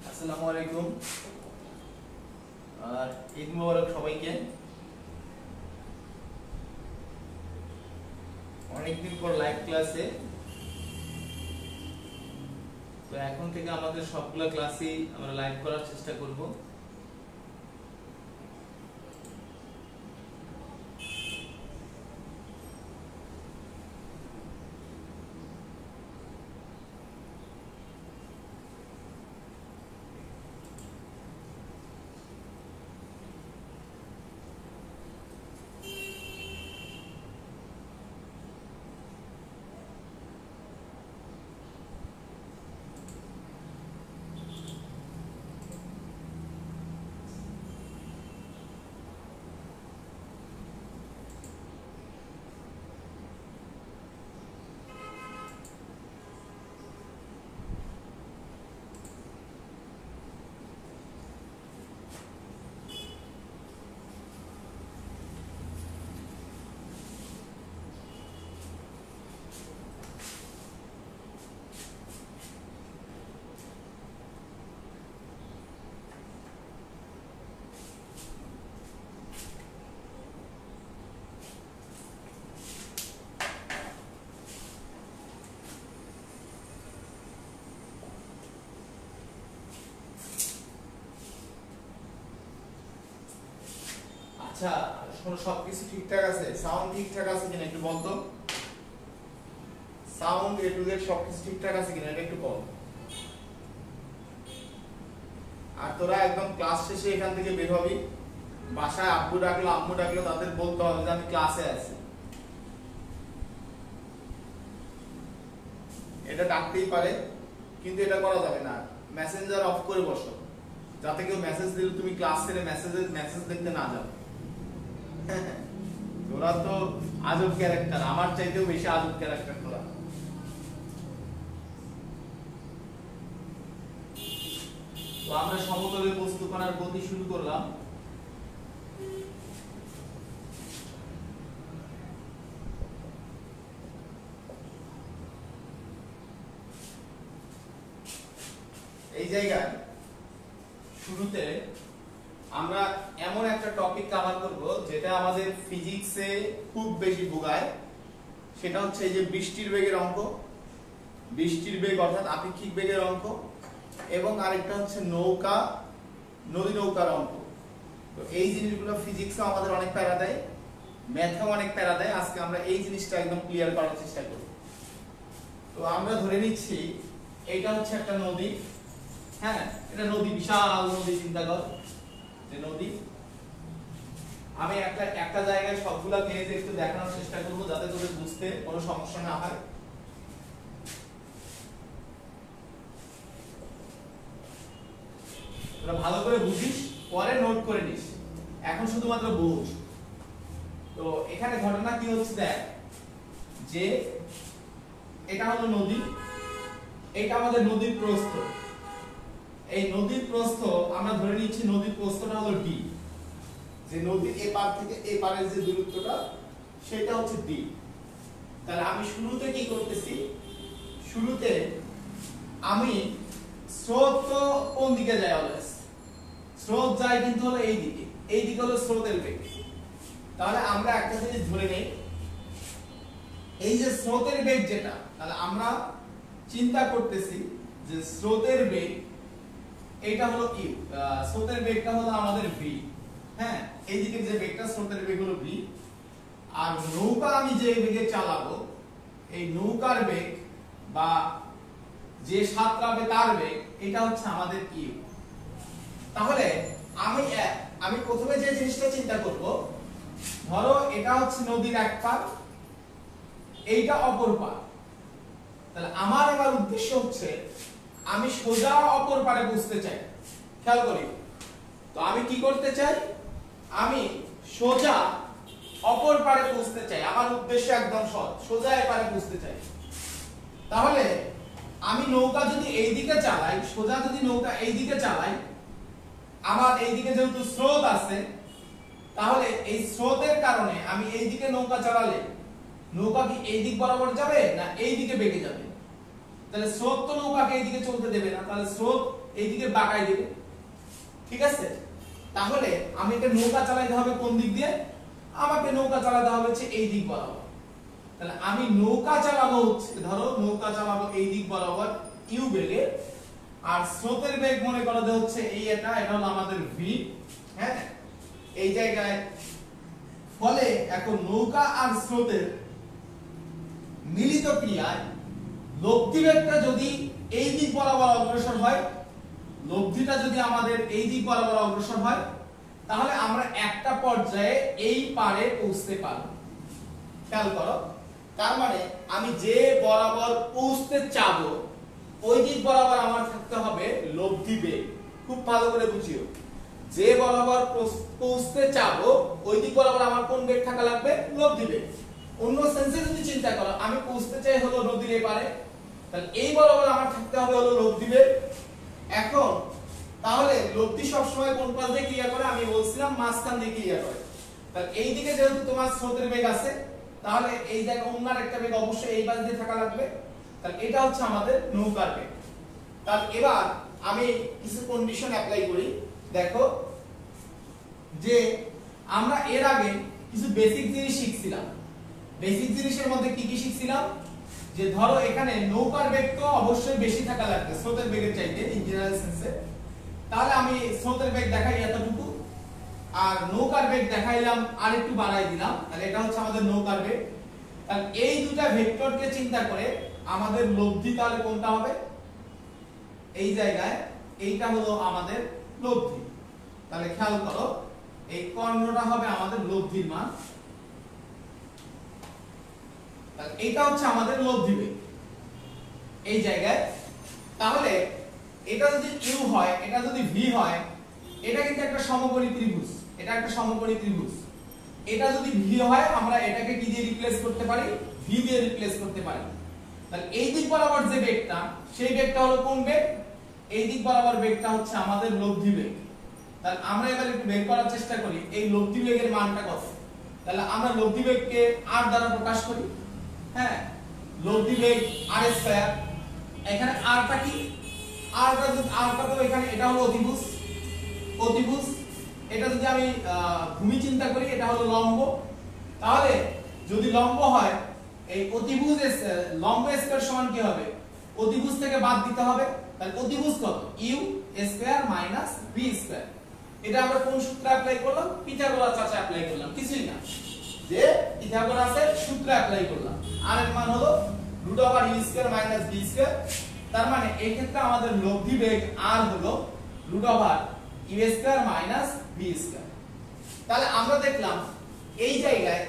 আসসালামু আলাইকুম। আর ঈদ মোবারক সবাইকে। অনেকদিন পর লাইভ ক্লাসে। তো এখন থেকে আমাদের সবগুলা ক্লাসই আমরা লাইভ করার চেষ্টা করব। আচ্ছা, শোনো, সবকিছু ঠিকঠাক আছে? সাউন্ড ঠিকঠাক আছে কিনা একটু বল তো। সাউন্ড এ টু জেড সবকিছু ঠিকঠাক আছে কিনা এটা একটু বল। আর তোরা একদম ক্লাস শেষে এখান থেকে বের হবি। বাসায় আব্বু ডাকলো আম্মু ডাকলো তাদের বলতে হবে যে আমি ক্লাসে আছি। এটা ডাকতেই পারে, কিন্তু এটা করা যাবে না। মেসেঞ্জার অফ করে বসো, যাতে কেউ মেসেজ দিলে তুমি ক্লাস ছেড়ে মেসেজ দেখতে না যাও। তোরা তো আজব ক্যারেক্টার, আমার চাইতেও বেশি আজব ক্যারেক্টার তোরা। তো আমরা সমতলে বস্তু কণার গতি শুরু করলাম। এই জায়গায় শুরুতে আমরা এমন একটা টপিক কভার করব যেটা আমাদের ফিজিক্সে খুব বেশি ভোগায়। সেটা হচ্ছে এই যে বৃষ্টির বেগের অঙ্ক, বৃষ্টির বেগ অর্থাৎ আপেক্ষিক বেগের অঙ্ক, এবং আরেকটা হচ্ছে নদী নৌকার অঙ্ক। তো এই জিনিসগুলো ফিজিক্সে আমাদের অনেক প্যারা দেয়, ম্যাথেও অনেক প্যারা দেয়। আজকে আমরা এই জিনিসটা একদম ক্লিয়ার করার চেষ্টা করব। তো আমরা ধরে নিচ্ছি এইটা হচ্ছে একটা নদী। হ্যাঁ, এটা নদী, বিশাল নদী, চিন্তা কর যে নদী। আমি একটা জায়গায় সবগুলা কেস একটু দেখানোর চেষ্টা করব যাতে তোদের বুঝতে কোনো সমস্যা না হয়। তোরা ভালো করে বুঝিস, পরে নোট করে নিস, এখন শুধুমাত্র বুঝ। তো এখানে ঘটনা কি হচ্ছে দেখ, যে এটা হলো নদী, এটা আমাদের নদীর প্রস্থ। এই নদীর প্রস্থ আমরা ধরে নিচ্ছি, নদীর প্রস্থটা হলো ডি, যে নদীর এপার থেকে এপারের যে দূরত্বটা সেটা হচ্ছে ডি। তাহলে আমি শুরুতে কি করতেছি, শুরুতে আমি স্রোত তো কোন দিকে যায়, অলওয়েজ স্রোত যায় কিন্তু হলো এই দিকে, এই দিকে হলো স্রোতের বেগ। তাহলে আমরা একটা জিনিস ধরে নেই, এই যে স্রোতের বেগ যেটা, তাহলে আমরা চিন্তা করতেছি যে স্রোতের বেগ এটা হলো কি, স্রোতের বেগটা হলো আমাদের ভি। হ্যাঁ, এইদিকে যে বেগটা স্রোতের বেগ হলো ভি, আর নৌকা আমি যে বেগে চালাবো এই নৌকার বেগ বা যে সাঁতরাবে তার বেগ এটা হচ্ছে আমাদের ইউ। তাহলে আমি প্রথমে যে জিনিসটা চিন্তা করব, ধরো এটা হচ্ছে নদীর এক পার, এইটা অপর পার। তাহলে আমার উদ্দেশ্য হচ্ছে আমি সোজা অপর পারে বুঝতে চাই। খেয়াল করি, তো আমি কি করতে চাই, আমি সোজা অপর পারে বুঝতে চাই। আমার উদ্দেশ্য একদম সহজ, সোজা এপারে বুঝতে চাই। তাহলে আমি নৌকা যদি এই দিকে চালাই, সোজা যদি নৌকা এই দিকে চালাই, আমার এই দিকে যেহেতু স্রোত আছে, তাহলে এই স্রোতের কারণে আমি এই দিকে নৌকা চালালে নৌকা কি এই দিক বরাবর যাবে না এই দিকে বেঁকে যাবে? তাহলে স্রোত তো নৌকাকে এইদিকে চলতে দেবে না, তাহলে স্রোত এইদিকে বাঁকাই দেবে। ঠিক আছে, তাহলে আমি এটা নৌকা চালাতে হবে কোন দিক দিয়ে? আমাকে নৌকা চালাতে হবে হচ্ছে এই দিক বরাবর। তাহলে আমি নৌকা চালাবো হচ্ছে, ধরো নৌকা চালাবো এই দিক বরাবর ইউ বেগে, আর স্রোতের বেগ মনে করো যে হচ্ছে এই এটা হলো আমাদের ভি। হ্যাঁ, এই জায়গায় ফলে এখন নৌকা আর স্রোতের মিলিত ক্রিয়ায় লব্ধি বেগটা যদি এই দিক বরাবর অগ্রসর হয়, লব্ধিটা যদি আমাদের এই দিক বরাবর অগ্রসর হয়, তাহলে আমরা একটা পর্যায়ে এই পারে পৌঁছতে পারব। খেয়াল করো, তার মানে আমি যে বরাবর পৌঁছতে চাবো ওই দিক বরাবর আমার থাকতে হবে লব্ধি বেগ। খুব ভালো করে বুঝিও, যে বরাবর পৌঁছতে চাবো ওই দিক বরাবর আমার কোন বেগ থাকা লাগবে? লব্ধি বেগ। অন্য সেন্সে যদি চিন্তা করো, আমি পৌঁছতে চাই হলো নদীর এপারে, তাহলে এই বরাবর আমার থাকতে হবে হলো লব্ধি বেগ। এখন তাহলে লব্ধি সবসময় কোন পাশ দিয়ে ক্রিয়া করে? আমি বলছিলাম মাঝখান দিয়ে ক্রিয়া করে। তাহলে এই দিকে যেহেতু তোমার স্রোতের বেগ আছে, তাহলে এই জায়গায় অন্য একটা বেগ অবশ্যই এই পাশ দিয়ে থাকা লাগবে। তাহলে এটা হচ্ছে আমাদের নৌকার বেগ। তাহলে এবার আমি কিছু কন্ডিশন অ্যাপ্লাই করি। দেখো যে আমরা এর আগে কিছু বেসিক জিনিস শিখছিলাম। বেসিক জিনিসের মধ্যে কি কি শিখছিলাম? যে ধরো এখানে নৌকার বেগ তো অবশ্যই বেশি থাকা লাগবে স্রোতের বেগের চাইতে ইন জেনারেল সেন্সে। তাহলে আমি স্রোতের বেগ দেখাই এতটুকু, আর নৌকার বেগ দেখাইলাম আর একটু বাড়াই দিলাম, তাহলে এটা হচ্ছে আমাদের নৌকার বেগ। তাহলে এই দুটো ভেক্টরকে চিন্তা করে আমাদের লব্ধি তাহলে কোনটা হবে? এই জায়গায় এইটা হলো আমাদের লব্ধি। তাহলে খেয়াল করো, এই কর্ণটা হবে আমাদের লব্ধির মান, তাহলে এইটা হচ্ছে আমাদের লব্ধি বেগ এই জায়গায়। তাহলে এটা যদি ইউ হয়, এটা যদি ভি হয়, এটা কিন্তু একটা সমকোণী ত্রিভুজ, এটা একটা সমকোণী ত্রিভুজ। এটা যদি ভি হয়, আমরা এটাকে কি দিয়ে রিপ্লেস করতে পারি? ভি দিয়ে রিপ্লেস করতে পারি। তাহলে এই দিক বরাবর যে বেগটা, সেই বেগটা হলো কোন বেগ? এই দিক বরাবর বেগটা হচ্ছে আমাদের লব্ধি বেগ। তাহলে আমরা এবার একটু বের করার চেষ্টা করি এই লব্ধি বেগের মানটা কত। তাহলে আমরা লব্ধি বেগকে r দ্বারা প্রকাশ করি। হ্যাঁ, লব্ধি বেগ r স্কয়ার। এখানে rটা কি? rটা তো এখানে এটা হলো অতিভুজ, অতিভুজ। এটা যদি আমি ভূমি চিন্তা করি, এটা হলো লম্ব। তাহলে যদি লম্ব হয়, এই অতিভুজ লম্ব স্কয়ার সমান কি হবে? অতিভুজ থেকে বাদ দিতে হবে। তাহলে অতিভুজ কত? u square minus v square. এটা আমরা কোন সূত্র অ্যাপ্লাই করলাম? পিথাগোরাস চাচা অ্যাপ্লাই করলাম, কিছুই না, যে পিথাগোরাসের সূত্র অ্যাপ্লাই করলাম। আর এর মান হলো √u square minus v square. তার মানে এই ক্ষেত্রে আমাদের লব্ধি বেগ r হলো √u square minus v square. তাহলে আমরা দেখলাম এই জায়গায়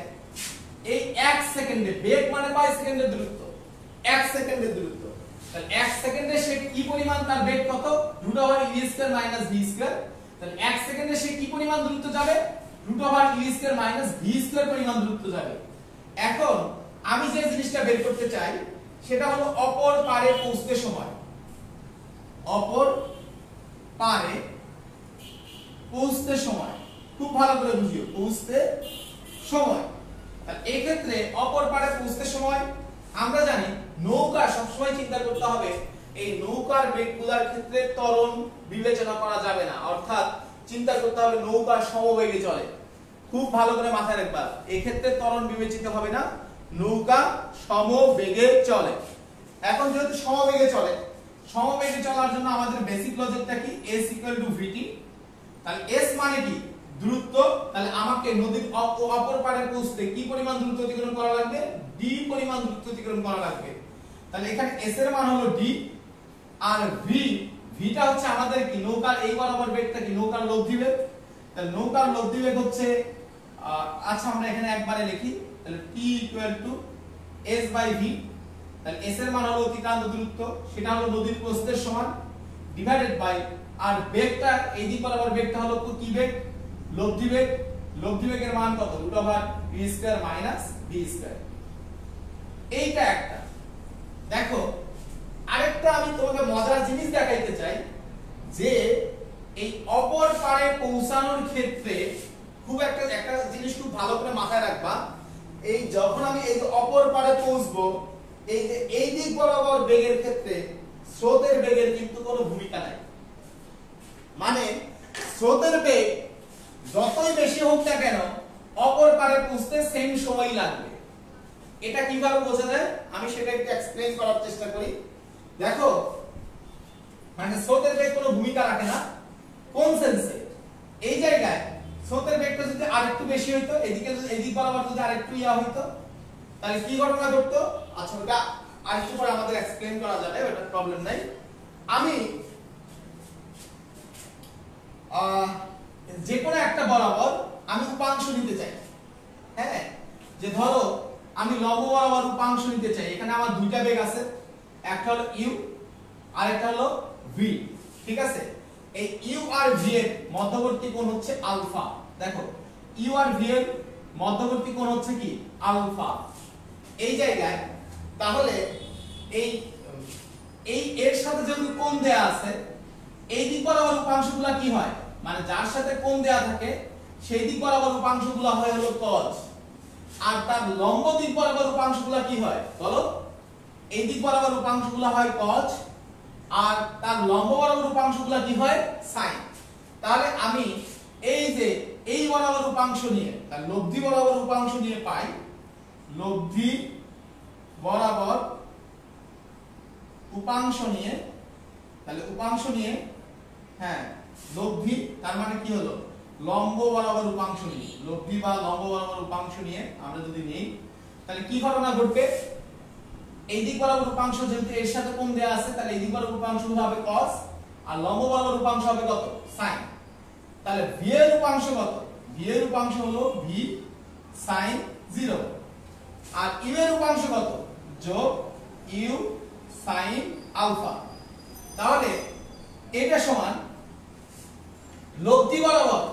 এই 1 সেকেন্ডে বেগ মানে কয় সেকেন্ডের দূরত্ব? 1 সেকেন্ডের দূরত্ব। তাহলে 1 সেকেন্ডে সে কি পরিমাণ, তার বেগ কত? √u square minus v square. তাহলে 1 সেকেন্ডে সে কি পরিমাণ দূরত্ব যাবে? √u square minus v square পরিমাণ দূরত্ব যাবে। এখন আমি যে জিনিসটা বের করতে চাই সেটা হলো অপর পারে পৌঁছতে সময়। অপর পারে পৌঁছতে সময়, খুব ভালো করে বুঝিও, পৌঁছতে সময়। তাহলে এই ক্ষেত্রে অপর পারে পৌঁছতে সময় আমরা জানি নৌকা সবসময় চিন্তা করতে হবে এই নৌকার বেগগুলোর ক্ষেত্রে ত্বরণ বিবেচনা করা যাবে না, অর্থাৎ চিন্তা করতে হবে নৌকা সমবেগে চলে। খুব ভালো করে মাথায় রাখবা, এই ক্ষেত্রে ত্বরণ বিবেচিত হবে না, নৌকা সমবেগে চলে। এখন যেহেতু সমবেগে চলে, সমবেগে চলার জন্য আমাদের বেসিক লজিকটা কি? s vt। তাহলে s মানে কি? দূরত্ব। তাহলে আমাকে নদীর অপর পারে পৌঁছতে কি পরিমাণ দূরত্ব অতিক্রম করা লাগবে? d পরিমাণ দূরত্ব অতিক্রম করা লাগবে। তাহলে এখানে s এর মান হলো d, আর vটা হচ্ছে আমাদের কি? নৌকার এই বরাবর বেগটা কি? নৌকার লব্ধি বেগ। তাহলে নৌকার লব্ধি বেগ হচ্ছে, আচ্ছা আমরা এখানে একবারে লিখি, তাহলে t s/v। তাহলে s এর মান হলো অতিক্রান্ত দূরত্ব, সেটা হলো নদীর প্রস্থের সমান, ডিভাইডেড বাই, আর বেগটা এই দিক বরাবর বেগটা হলো কি বেগ? লব্ধি বেগ। লব্ধি বেগের মান কত? √u square minus v square. এইটা একটা। দেখো আরেকটা আমি তোমাকে মজার জিনিস দেখাইতে চাই, যে এই অপর পারে পৌঁছানোর ক্ষেত্রে খুব একটা জিনিস খুব ভালো করে মাথায় রাখবা। এই যখন আমি এই অপর পারে পৌঁছবো, এই যে এই দিক বরাবর বেগের ক্ষেত্রে স্রোতের বেগের কিন্তু কোনো ভূমিকা নাই। মানে স্রোতের বেগ যতই বেশি হোক না কেন অপর পারে পৌঁছতে সেম সময় লাগবে। এটা কিভাবে বোঝা যায় আমি সেটা একটু এক্সপ্লেইন করার চেষ্টা করি। দেখো মানে স্রোতের বেগ কোনো ভূমিকা রাখে না কোন সেন্সে, এই জায়গায় স্রোতের বেগটা যদি আরেকটু বেশি হইতো, এদিকে যদি এদিক বরাবর যদি আরেকটু ইয়া হইতো, তাহলে কি ঘটনা ঘটতো? আচ্ছা ওটা আরেকটু পরে আমাদের এক্সপ্লেইন করা যাবে, ওটা প্রবলেম নাই। আমি যে কোনো একটা বরাবর আমি উপাংশ নিতে চাই। হ্যাঁ, যে ধরো আমি লম্ব বরাবর উপাংশ নিতে চাই। এখানে আমার দুইটা বেগ আছে, একটা হলো ইউ আর একটা হলো ভি। ঠিক আছে, এই ইউ আর ভি এর মধ্যবর্তী কোণ হচ্ছে আলফা। দেখো ইউ আর ভি এর মধ্যবর্তী কোণ হচ্ছে কি? আলফা। এই জায়গায় তাহলে এই এই এর সাথে যদি কোণ দেয়া আছে, এই দিক বরাবর উপাংশগুলো কি হয়? মানে যার সাথে কোণ দেয়া থাকে সেই দিক বরাবর উপাংশগুলো হয় হলো cos, আর তার লম্ব দিক বরাবর উপাংশগুলো কি হয় বলো? এই দিক বরাবর উপাংশগুলো হয় cos, আর তার লম্ব বরাবর উপাংশগুলো কি হয়? sin। তাহলে আমি এই যে এই বরাবর উপাংশ নিয়ে, তার লব্ধি বরাবর উপাংশ নিয়ে পাই, লব্ধি বরাবর উপাংশ নিয়ে, তাহলে উপাংশ নিয়ে, হ্যাঁ লব্ধি তার মানে কি হলো? লম্ব বরাবর উপাংশ নিয়ে, লব্ধি বা লম্ব বরাবর উপাংশ নিয়ে আমরা যদি নেই, তাহলে কি ঘটনা ঘটবে? এই দিক বরাবর উপাংশ যেহেতু এর সাথে কোণ দেয়া আছে, তাহলে এই দিক বরাবর উপাংশ হবে cos, আর লম্ব বরাবর উপাংশ হবে কত? sin। তাহলে v এর উপাংশ কত? v এর উপাংশ হলো v sin 0, আর u এর উপাংশ কত? যোগ u sin আলফা। তাহলে এটা সমান লব্ধি বরাবর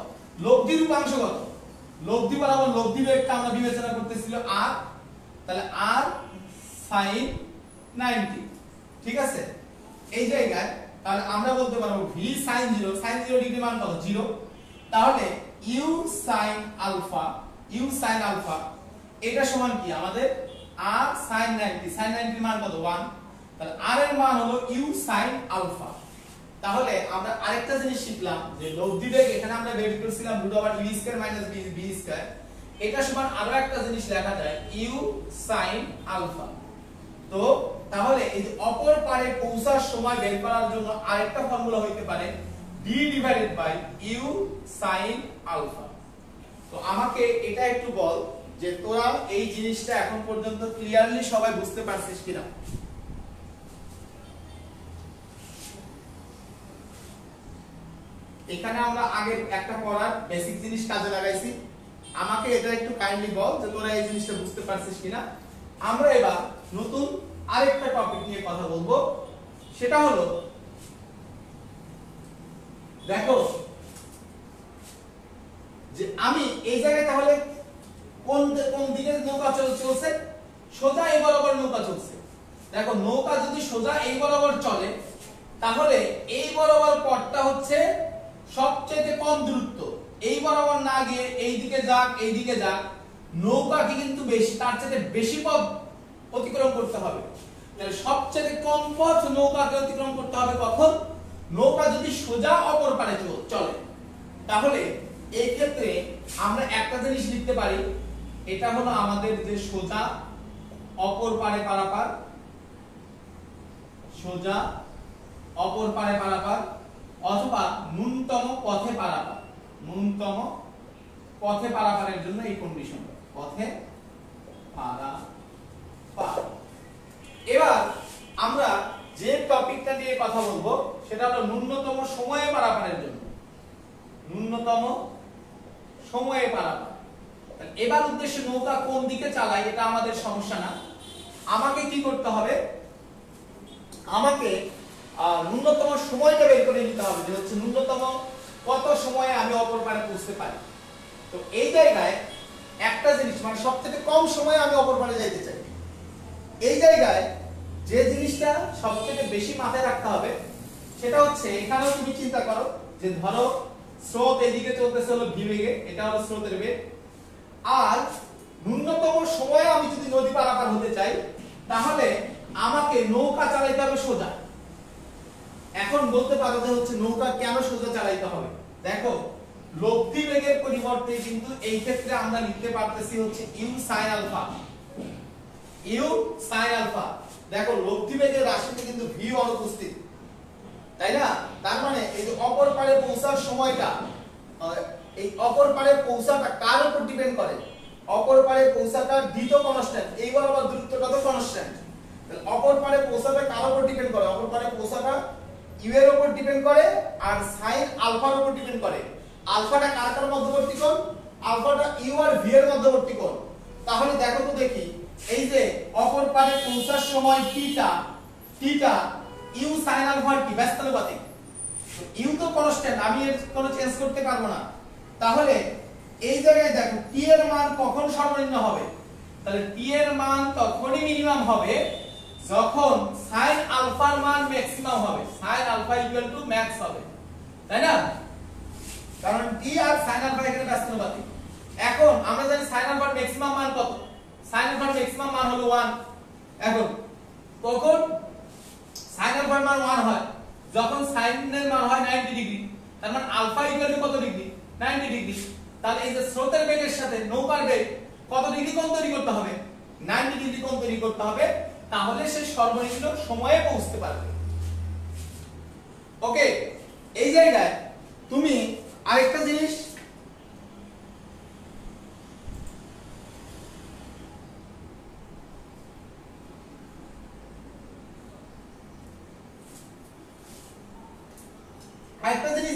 লব্ধির উপাংশ কত? লব্ধি বরাবর লব্ধি বেগটা আমরা বিবেচনা করতেছিল r, তাহলে r sin 90। ঠিক আছে, এই জায়গায় তাহলে আমরা বলতে পারবো v sin 0, sin 0 ডিগ্রি মান কত? 0। তাহলে u sin alpha, u sin alpha এটা সমান কি আমাদের? r sin 90, sin 90 মান কত? 1। তাহলে r এর মান হলো u sin আলফা। তাহলে আমরা আরেকটা জিনিস শিখলাম যে লব্ধি বেগ এখানে আমরা বের করেছিলাম √u² - b², এটা সমান আরো একটা জিনিস লেখা যায় u sin আলফা। তো তাহলে এই যে অপর পারে পৌঁছার সময় বের করার জন্য আরেকটা ফর্মুলা হইতে পারে d/u sin আলফা। তো আমাকে এটা একটু বল যে তোরা এই জিনিসটা এখন পর্যন্ত ক্লিয়ারলি সবাই বুঝতে পারছিস কিনা? এখানে আমরা আগে একটা পড়ার বেসিক জিনিস কাজে লাগাইছি, আমাকে এটা একটু কাইন্ডলি বল যে তোরা এই জিনিসটা বুঝতে পারছিস কিনা। আমরা এবার নতুন আরেকটা টপিক নিয়ে কথা বলবো, সেটা হলো দেখো যে আমি এই জায়গায় তাহলে কোন কোন দিকে নৌকা চলছে? সোজা এই বরাবর নৌকা চলছে। দেখো নৌকা যদি সোজা এই বরাবর চলে, তাহলে এই বরাবর পথটা হচ্ছে সবচেয়ে কম দূরত্ব। এই বরাবর না গিয়ে এই দিকে যাক, এই দিকে যাক, নৌকাকে কিন্তু বেশি, তার চেয়ে বেশি পথ অতিক্রম করতে হবে। তাহলে সবচেয়ে কম পথ নৌকাকে অতিক্রম করতে হবে কখন? নৌকা যদি সোজা অপর পারে চলে। তাহলে এই ক্ষেত্রে আমরা একটা জিনিস লিখতে পারি, এটা হলো আমাদের যে সোজা অপর পারে পারাপার, সোজা অপর পারে পারাপার, অথবা ন্যূনতম পথে পারাপার। ন্যূনতম পথে পারাপারের জন্য এই কন্ডিশন, পথে পারাপার। এবার আমরা যে টপিকটা নিয়ে কথা বলবো সেটা হলো ন্যূনতম সময়ে পারাপারের জন্য, ন্যূনতম সময়ে পারাপার। এবার উদ্দেশ্য নৌকা কোন দিকে চালায় এটা আমাদের সমস্যা না, আমাকে কি করতে হবে? আমাকে ন্যূনতম সময়টা বের করে নিতে হবে, যে হচ্ছে ন্যূনতম কত সময়ে আমি অপর পারে পৌঁছতে পারি। তো এই জায়গায় একটা জিনিস, মানে সবথেকে কম সময়ে আমি অপর পারে যাইতে চাই, এই জায়গায় যে জিনিসটা সবথেকে বেশি মাথায় রাখতে হবে সেটা হচ্ছে, এখানেও তুমি চিন্তা করো যে ধরো স্রোত এদিকে চলতেছে হলো ভি বেগে, এটা হলো স্রোতের বেগ, আর ন্যূনতম সময়ে আমি যদি নদী পারাপার হতে চাই, তাহলে আমাকে নৌকা চালাইতে হবে সোজা। এখন বলতে পারো যে হচ্ছে নৌকা কেন সোজা চালাইতে হবে? দেখো লব্ধি বেগের পরিবর্তে কিন্তু এই ক্ষেত্রে আমরা লিখতে পারতেছি হচ্ছে u sin alpha, u sin alpha. দেখো লব্ধি বেগের রাশিতে কিন্তু ভি অনুপস্থিত, তাই না? তার মানে এই যে অপর পারে পৌঁছার সময়টা, এই অপর পারে পৌঁছাটা কার উপর ডিপেন্ড করে? অপর পারে পৌঁছাটা ডি তো কনস্ট্যান্ট, এই বরাবর দূরত্বটা তো কনস্ট্যান্ট, তাহলে অপর পারে পৌঁছাটা কার উপর ডিপেন্ড করে? অপর পারে পৌঁছাটা ইউ এর উপর ডিপেন্ড করে আর sin আলফার উপর ডিপেন্ড করে। আলফাটা কার কার মধ্যবর্তী কোণ? আলফাটা ইউ আর ভি এর মধ্যবর্তী কোণ। তাহলে দেখো তো দেখি, এই যে অপর পারে পৌঁছার সময় টিটা ইউ sin আলফার কি ব্যস্তানুপাতিক, ইউ তো কনস্ট্যান্ট, আমি এর কোনো চেঞ্জ করতে পারবো না। তাহলে এই জায়গায় দেখো টি এর মান কখন সর্বনিম্ন হবে? তাহলে টি এর মান তখনই মিনিমাম হবে যখন sin আলফার মান ম্যাক্সিমাম হবে, sin আলফা ইকুয়াল টু ম্যাক্স হবে, তাই না? কারণ টি আর sin আলফা এখানে ব্যস্তানুপাতিক। এখন আমরা জানি sin আলফার ম্যাক্সিমাম মান কত? sin আলফার ম্যাক্সিমাম মান হলো 1। এখন কখন sin আলফার মান 1 হয়? যখন sin এর মান হয় 90 ডিগ্রি, তার মানে আলফা ইকুয়াল টু কত ডিগ্রি? 90 ডিগ্রি। তাহলে এই যে স্রোতের বেগের সাথে নৌকার বেগ কত ডিগ্রি কোণ তৈরি করতে হবে? 90 ডিগ্রি কোণ তৈরি করতে হবে, তাহলে সে সর্বনিম্ন সময়ে পৌঁছতে পারবে। ওকে, এই জায়গায় তুমি আরেকটা জিনিস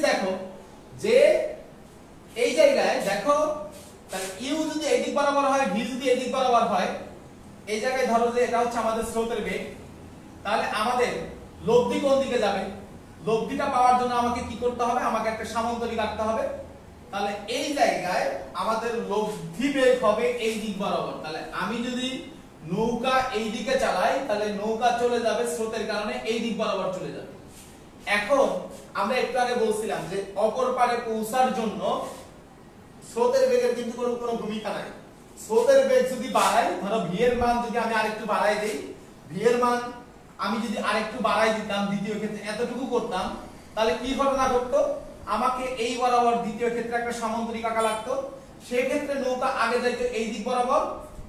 দেখো যে এই জায়গায় দেখো, তাহলে ইউ যদি এই দিক বরাবর হয়, ভি যদি এই দিক বরাবর হয়, এই জায়গায় ধরো যে এটা হচ্ছে আমাদের স্রোতের বেগ, তাহলে আমাদের লব্ধি কোন দিকে যাবে? লব্ধিটা পাওয়ার জন্য আমাকে কি করতে হবে? আমাকে একটা সামান্তরিক আঁকতে হবে। তাহলে এই জায়গায় আমাদের লব্ধি বেগ হবে এই দিক বরাবর। তাহলে আমি যদি নৌকা এই দিকে চালাই, তাহলে নৌকা চলে যাবে স্রোতের কারণে এই দিক বরাবর চলে যাবে। এখন আমরা একটু আগে বলছিলাম যে অপর পারে পৌঁছার জন্য স্রোতের বেগের কিন্তু কোনো ভূমিকা নাই। স্রোতের বেগ যদি বাড়াই, ধরো ভি এর মান যদি আমি আরেকটু বাড়াই দেই, ভি এর মান আমি যদি আরেকটু বাড়াই দিতাম, দ্বিতীয় ক্ষেত্রে এতটুকু করতাম, তাহলে কি ঘটনা ঘটতো? আমাকে এই বরাবর দ্বিতীয় ক্ষেত্রে একটা সামান্তরিক আঁকা লাগতো। সেই ক্ষেত্রে নৌকা আগে যাইতো এই দিক বরাবর,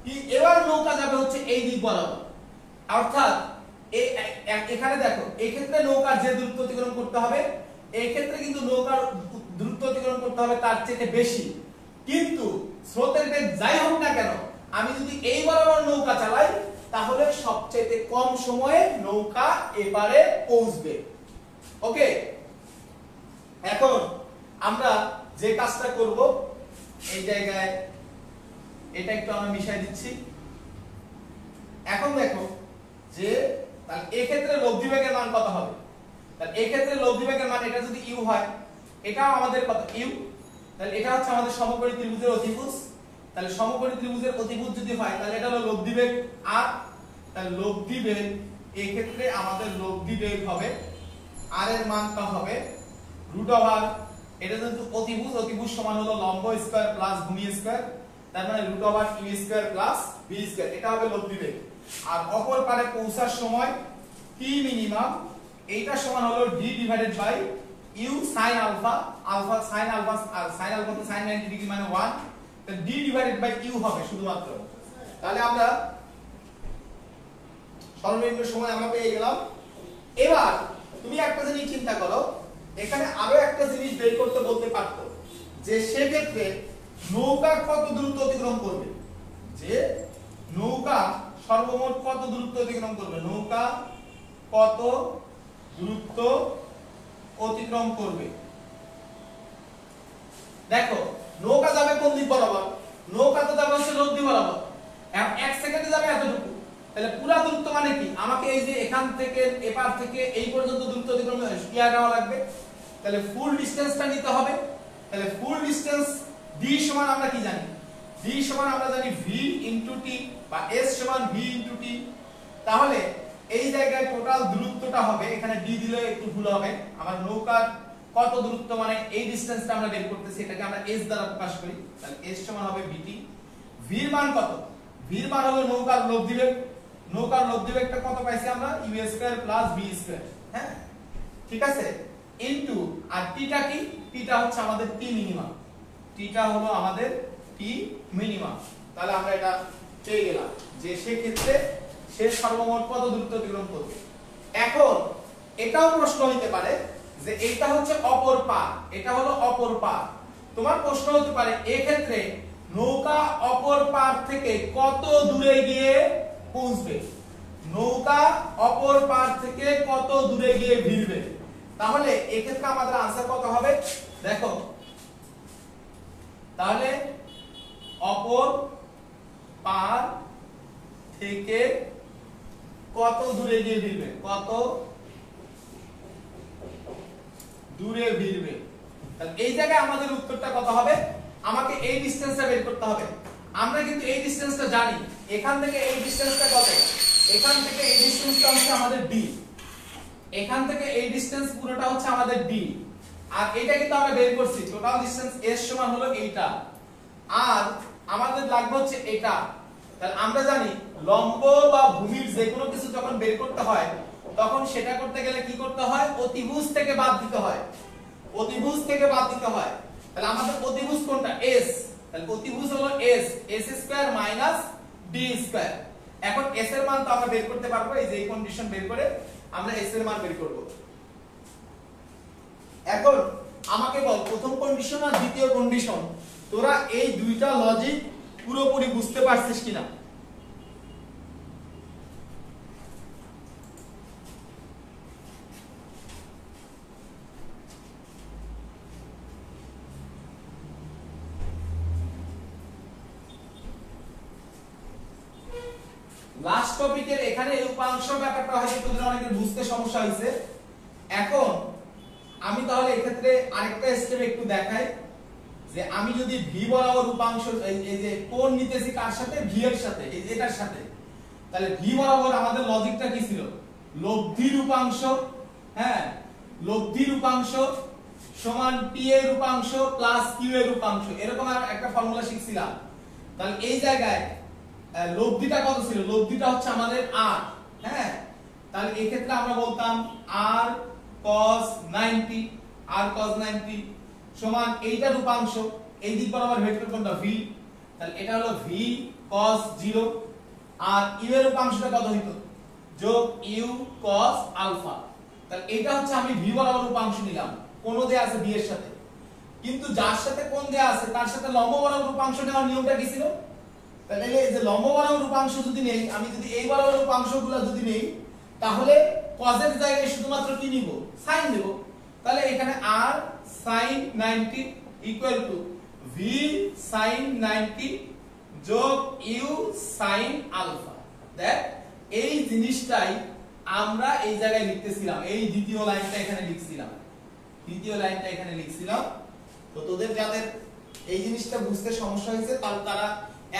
কি এবার নৌকা যাবে হচ্ছে এই দিক বরাবর। অর্থাৎ এখানে দেখো, এই ক্ষেত্রে নৌকার যে দূরত্ব অতিক্রম করতে হবে, এই ক্ষেত্রে কিন্তু নৌকার দূরত্ব অতিক্রম করতে হবে তার চেয়ে বেশি। কিন্তু স্রোতের বেগ যাই হোক না কেন, আমি যদি এই বরাবর নৌকা চালাই, তাহলে সবচেয়ে কম সময়ে নৌকা এবারে পৌঁছবে। ওকে, এখন আমরা যে কাজটা করব, এই জায়গায় এটা একটু আমি মিশাই দিচ্ছি। এখন দেখো যে তাহলে এই ক্ষেত্রে লব্ধি বেগের মান কত হবে? তাহলে এই ক্ষেত্রে লব্ধি বেগের মান, এটা যদি ইউ হয়, এটাও আমাদের কত? ইউ। তাহলে এটা হচ্ছে আমাদের সমকোণী ত্রিভুজের অতিভুজ। তাহলে সমকোণী ত্রিভুজের অতিভুজ যদি হয়, তাহলে এটা হলো লব্ধি বেগ আর। তাহলে লব্ধি বেগ, এই ক্ষেত্রে আমাদের লব্ধি বেগ হবে আর এর মানটা হবে √, এটা যেহেতু অতিভুজ, অতিভুজ সমান হলো লম্ব স্কয়ার প্লাস ভূমি স্কয়ার, তার মানে √u square plus v square, এটা হবে লব্ধি বেগ। আর অপর পারে পৌঁছার সময় টি মিনিমাম, এইটা সমান হলো d divided by u sin আলফা, আলফা sin আলফা আর sin আলফা তো sin 90 ডিগ্রি মানে 1, তাহলে d ডিভাইডেড বাই u হবে শুধুমাত্র। তাহলে আমরা সর্বনিম্ন সময় আমরা পেয়ে গেলাম। এবার তুমি একটা জিনিস চিন্তা করো, এখানে আরো একটা জিনিস বের করতে বলতে পারতো যে সেক্ষেত্রে নৌকা কত দূরত্ব অতিক্রম করবে, যে নৌকা সর্বমোট কত দূরত্ব অতিক্রম করবে, নৌকা কত দূরত্ব অতিক্রম করবে। দেখো নৌকা যাবে কোন দিক বরাবর? নৌকা তো যাবে হচ্ছে লব্ধি বরাবর, 1 সেকেন্ডে যাবে এতটুকু। তাহলে পুরো দূরত্ব মানে কি? আমাকে এই যে এখান থেকে এপার থেকে এই পর্যন্ত দূরত্ব অতিক্রম কিয়া নেওয়া লাগবে। তাহলে ফুল ডিসটেন্সটা নিতে হবে। তাহলে ফুল ডিসটেন্স d সমান আমরা কি জানি? d সমান আমরা জানি v * t বা s সমান v * t। তাহলে এই জায়গায় টোটাল দূরত্বটা হবে, এখানে d দিলে একটু ভুল হবে, আমার নৌকার কত দূরত্ব মানে এই ডিসটেন্সটা আমরা বের করতেছি, এটাকে আমরা s দ্বারা প্রকাশ করি। তাহলে s সমান হবে vt। v এর মান কত? v এর মান হলো নৌকার লব্ধি বেগ, নৌকার লব্ধি বেগটা কত পাইছি আমরা u square plus v square, হ্যাঁ ঠিক আছে, ইনটু আর টিটা কি, টিটা হচ্ছে আমাদের টি মিনিমাম, টিটা হলো আমাদের টি মিনিমাম। তাহলে আমরা এটা পেয়ে গেলাম যে সেই ক্ষেত্রে সে সর্বমোট কত দূরত্ব অতিক্রম করবে। এখন এটাও প্রশ্ন হতে পারে যে এটা হচ্ছে অপর পার, এটা হলো অপর পার, তোমার প্রশ্ন হতে পারে এই ক্ষেত্রে নৌকা অপর পার থেকে কত দূরে গিয়ে পৌঁছবে, নৌকা অপর পার থেকে কত দূরে গিয়ে ভিড়বে। তাহলে এই ক্ষেত্রে আমাদের आंसर কত হবে দেখো, তাহলে অপর পার থেকে কত দূরে গিয়ে ভিড়বে, কত দূরে ভিড়বে। তাহলে এই জায়গায় আমাদের উত্তরটা কত হবে, আমাকে এই ডিসটেন্সটা বের করতে হবে। আমরা কিন্তু এই ডিসটেন্সটা জানি, এখান থেকে এই ডিসটেন্সটা কত, এখান থেকে এই ডিসটেন্সটা হচ্ছে আমাদের d, এখান থেকে এই ডিসটেন্স পুরোটা হচ্ছে আমাদের d, আর এটা কিন্তু আমরা বের করছি টোটাল ডিসটেন্স s সমান হলো এইটা, আর আমাদের লাগবে হচ্ছে এটা। তাহলে আমরা জানি লম্ব বা ভূমির যে কোনো কিছু যখন বের করতে হয় তখন সেটা করতে গেলে কি করতে হয়, অতিভুজ থেকে বাদ দিতে হয়, অতিভুজ থেকে বাদ দিতে হয়। তাহলে আমাদের অতিভুজ কোনটা, s, তাহলে অতিভুজ হলো s, s square minus d square. এখন s এর মান তো আমরা বের করতে পারবো, এই যে এই কন্ডিশন বের করে আমরা s এর মান বের করব। এখন আমাকে বল প্রথম কন্ডিশন আর দ্বিতীয় কন্ডিশন তোরা এই দুইটা লজিক পুরোপুরি বুঝতে পারছিস কিনা। লাস্ট টপিকের এখানে এই উপাংশ ব্যাপারটা হয়তো তোদের অনেকের বুঝতে সমস্যা হয়েছে। এখন আমি তাহলে এক্ষেত্রে আরেকটা স্টেপ একটু দেখাই যে আমি যদি v বরাবর উপাংশ এই যে কোণ নিতেছি কার সাথে, v এর সাথে, এই এটার সাথে, তাহলে v বরাবর আমাদের লজিকটা কি ছিল, লব্ধির উপাংশ, হ্যাঁ লব্ধির উপাংশ সমান p এর উপাংশ প্লাস q এর উপাংশ, এরকম একটা ফর্মুলা শিখছিলাম। তাহলে এই জায়গায় লব্ধিটা কত ছিল, লব্ধিটা হচ্ছে আমাদের r, হ্যাঁ তাহলে এই ক্ষেত্রে আমরা বলতাম r cos 90, r cos 90 সমান এইটার উপাংশ, এই দিক বরাবর ভেক্টর কোনটা v, তাহলে এটা হলো v cos 0, আর u এর উপাংশটা কত হইতো, যোগ u cos আলফা। তাহলে এটা হচ্ছে আমি v বরাবর উপাংশ নিলাম, কোন দেয়া আছে v এর সাথে, কিন্তু যার সাথে কোন দেয়া আছে তার সাথে লম্ব বরাবর উপাংশ নেওয়ার নিয়মটা কি ছিল, তাহলে এই যে লম্ব বরাবর উপাংশ যদি নেই, আমি যদি এই বরাবর উপাংশগুলো যদি নেই তাহলে cos এর জায়গায় শুধুমাত্র কি নিব, sin দেব। তাহলে এখানে r sin 90 equal to v sin 90 যোগ u sin আলফা। দেখ এই জিনিসটাই আমরা এই জায়গায় লিখতেছিলাম, এই দ্বিতীয় লাইনটা এখানে লিখছিলাম, দ্বিতীয় লাইনটা এখানে লিখছিলাম। তো তোদের যাদের এই জিনিসটা বুঝতে সমস্যা হয়েছে তাহলে তারা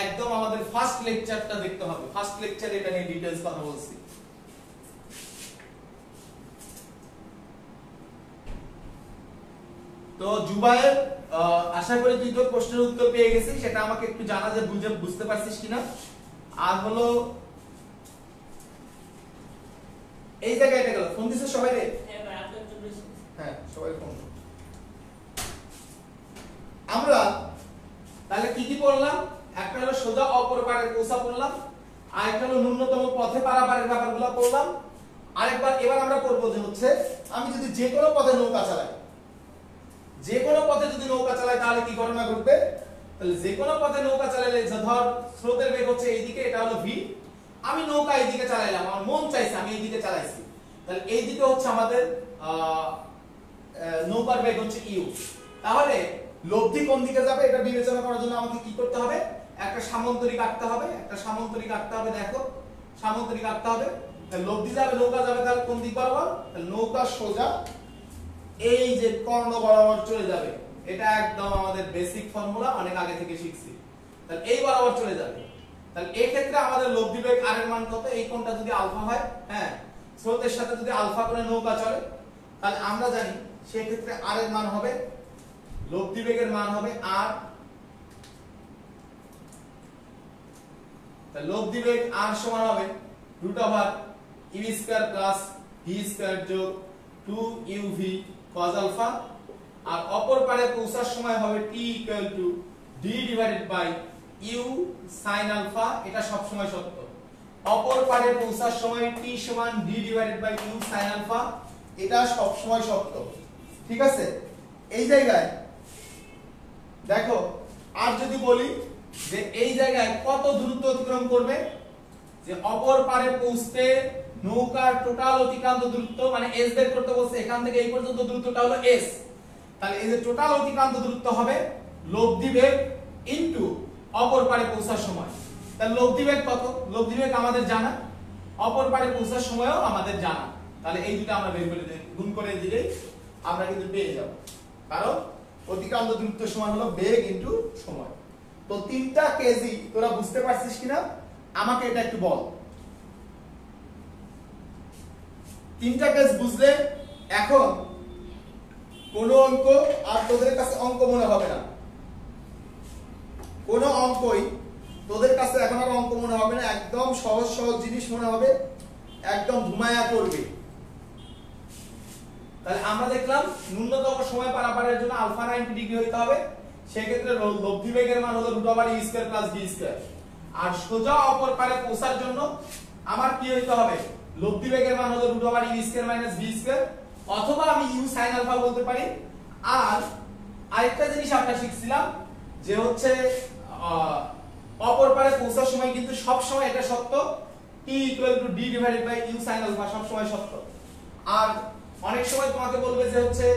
একদম আমাদের ফার্স্ট লেকচারটা দেখতে হবে, ফার্স্ট লেকচারে এটা নিয়ে ডিটেইলস কথা বলছি। তো জুবায়ের আশা করি তুই তোর প্রশ্নের উত্তর পেয়ে গেছিস, সেটা আমাকে একটু জানা যে বুঝতে পারছিস কিনা। আর হলো এই জায়গায় এটা গেল, ফোন দিছো সবাই রে, হ্যাঁ সবাই ফোন। আমরা তাহলে কি কি পড়লাম, একটা হলো সোজা অপর পারের কৌশা পড়লাম, আর একটা হলো ন্যূনতম পথে পারাপারের ব্যাপারগুলো পড়লাম। আরেকবার এবার আমরা করব যে হচ্ছে আমি যদি যে কোনো পথে নৌকা চালাই, যে কোনো পথে যদি নৌকা চালাই তাহলে কি ঘটনা ঘটবে, তাহলে যে কোনো পথে নৌকা চালালে ধর স্রোতের বেগ হচ্ছে এইদিকে, এটা হলো v, আমি নৌকা এইদিকে চালাইলাম, আমার মন চাইছে আমি এইদিকে চালাইছি, তাহলে এইদিকে হচ্ছে আমাদের নৌকার বেগ হচ্ছে u। তাহলে লব্ধি কোন দিকে যাবে এটা বিবেচনা করার জন্য আমাকে কি করতে হবে, একটা সামান্তরিক আঁকতে হবে, একটা সামান্তরিক আঁকতে হবে। দেখো সামান্তরিক আঁকতে হবে, তাহলে লব্ধি যাবে নৌকা যাবে তাহলে কোন দিক বরাবর, তাহলে নৌকা সোজা এই যে কর্ণ বরাবর চলে যাবে, এটা একদম আমাদের বেসিক ফর্মুলা, অনেক আগে থেকে শিখছি। তাহলে এই বরাবর চলে যাবে, তাহলে এই ক্ষেত্রে আমাদের লব্ধি বেগ r এর মান কত, এই কোণটা যদি আলফা হয়, হ্যাঁ স্রোতের সাথে যদি আলফা করে নৌকা চলে তাহলে আমরা জানি সেই ক্ষেত্রে r এর মান হবে, লব্ধি বেগের মান হবে r, তাহলে লব্ধি বেগ r সমান হবে root over u square plus v square যোগ 2uv cos আলফা, আর অপর পারে পৌঁছার সময় হবে t equal to d divided by u sin alpha. এটা সব সময় সত্য। অপর পারে পৌঁছার সময় t সমান d divided by u sin alpha, এটা সব সময় সত্য। ঠিক আছে, এই জায়গায় দেখো, আর যদি বলি যে এই জায়গায় কত দূরত্ব অতিক্রম করবে, যে অপর পারে পৌঁছতে নৌকার টোটাল অতিক্রান্ত দূরত্ব মানে s বের করতে বলছে, এখান থেকে এই পর্যন্ত দূরত্বটা হলো s, তাহলে এই যে টোটাল অতিক্রান্ত দূরত্ব হবে লব্ধি বেগ ইনটু অপর পারে পৌঁছার সময়। তাহলে লব্ধি বেগ কত? লব্ধি বেগ আমাদের জানা, অপর পারে পৌঁছার সময়ও আমাদের জানা, তাহলে এই দুটো আমরা বের করে গুণ করে দিলে আমরা কিন্তু পেয়ে যাব, কারণ অতিক্রান্ত দূরত্ব সমান হলো বেগ ইনটু সময়। তো তিনটা কেজি তোরা বুঝতে পারছিস কিনা আমাকে এটা একটু বল। তিনটা কেস বুঝলে এখন কোন অঙ্ক আর তোদের কাছে অঙ্ক মনে হবে না, কোন অঙ্কই তোদের কাছে এখন আর অঙ্ক মনে হবে না, একদম সহজ সহজ জিনিস মনে হবে, একদম ঘুমায়া করবে। তাহলে আমরা দেখলাম ন্যূনতম সময় পারাপারের জন্য আলফা 90 ডিগ্রি হইতে হবে, সেই ক্ষেত্রে লব্ধি বেগের মান হলো root over u square plus v square. আর সোজা অপর পারে পৌঁছার জন্য আমার কি হইতে হবে? লব্ধি বেগের মান হলো root over u square minus v square, অথবা আমি ইউ sin আলফা বলতে পারি। আর আরেকটা জিনিস আমরা শিখছিলাম যে হচ্ছে অপর পারে পৌঁছার সময় কিন্তু সব সময় এটা সত্য, t d divided by u sin alpha সব সময় সত্য। আর অনেক সময় তোমাকে বলবে যে হচ্ছে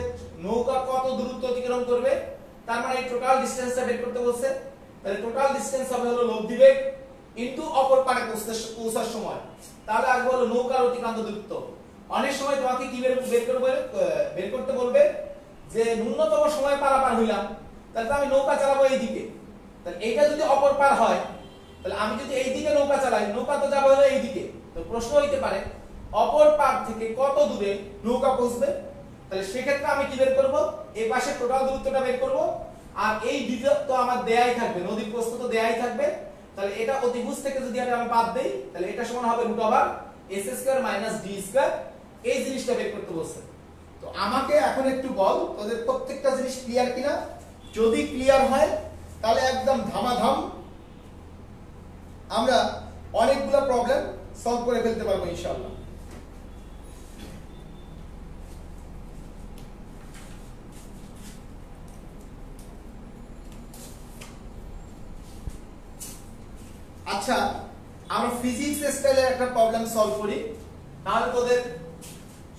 নৌকা কত দূরত্ব অতিক্রম করবে, তার মানে এই টোটাল ডিসটেন্সটা বের করতে বলছে, তাহলে টোটাল ডিসটেন্স হবে হলো লব্ধি বেগ ইনটু অপর পারে পৌঁছার সময়, তাহলে আসবে হলো নৌকার অতিক্রান্ত দূরত্ব। অনেক সময় তোমাকে কি বের করতে বলবে যে ন্যূনতম সময় পারাপার হইলাম, তাহলে তো আমি নৌকা চালাবো এই দিকে, তাহলে এইটা যদি অপর পার হয় তাহলে আমি যদি এই দিকে নৌকা চালাই, নৌকা তো যাবে হলো এই দিকে, তো প্রশ্ন হইতে পারে অপর পার থেকে কত দূরে নৌকা পৌঁছবে, তাহলে সেক্ষেত্রে আমি কি বের করব? এই পাশে টোটাল দূরত্বটা বের করব, আর এই দিকে তো আমার দেয়াই থাকবে, নদীর প্রস্থ তো দেয়াই থাকবে, তাহলে এটা অতিভুজ থেকে যদি আমি বাদ দেই তাহলে এটা সমান হবে root over s square minus d square. এই জিনিসটা বের করতে বলছে। তো আমাকে এখন একটু বল তোদের প্রত্যেকটা জিনিস ক্লিয়ার কিনা, যদি ক্লিয়ার হয় তাহলে একদম ধামাধাম আমরা অনেকগুলো প্রবলেম সলভ করে ফেলতে পারবো ইনশাআল্লাহ। আচ্ছা, আমরা ফিজিক্স স্টাইলের একটা প্রবলেম সলভ করি, তাহলে তোদের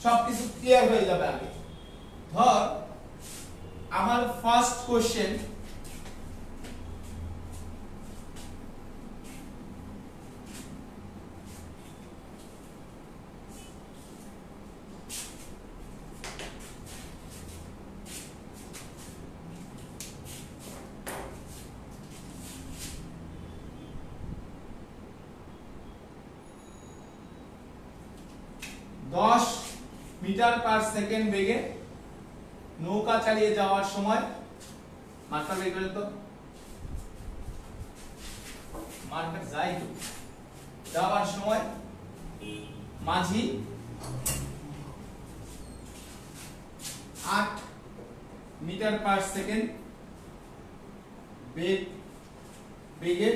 সবকিছু ক্লিয়ার হয়ে যাবে। আগে ধর আমার first question, metre per second বেগে নৌকা চালিয়ে যাওয়ার সময়, মার্কার বের করেন তো, মার্কার যাই তো, যাওয়ার সময় মাঝি 8 মিটার পার সেকেন্ড বেগে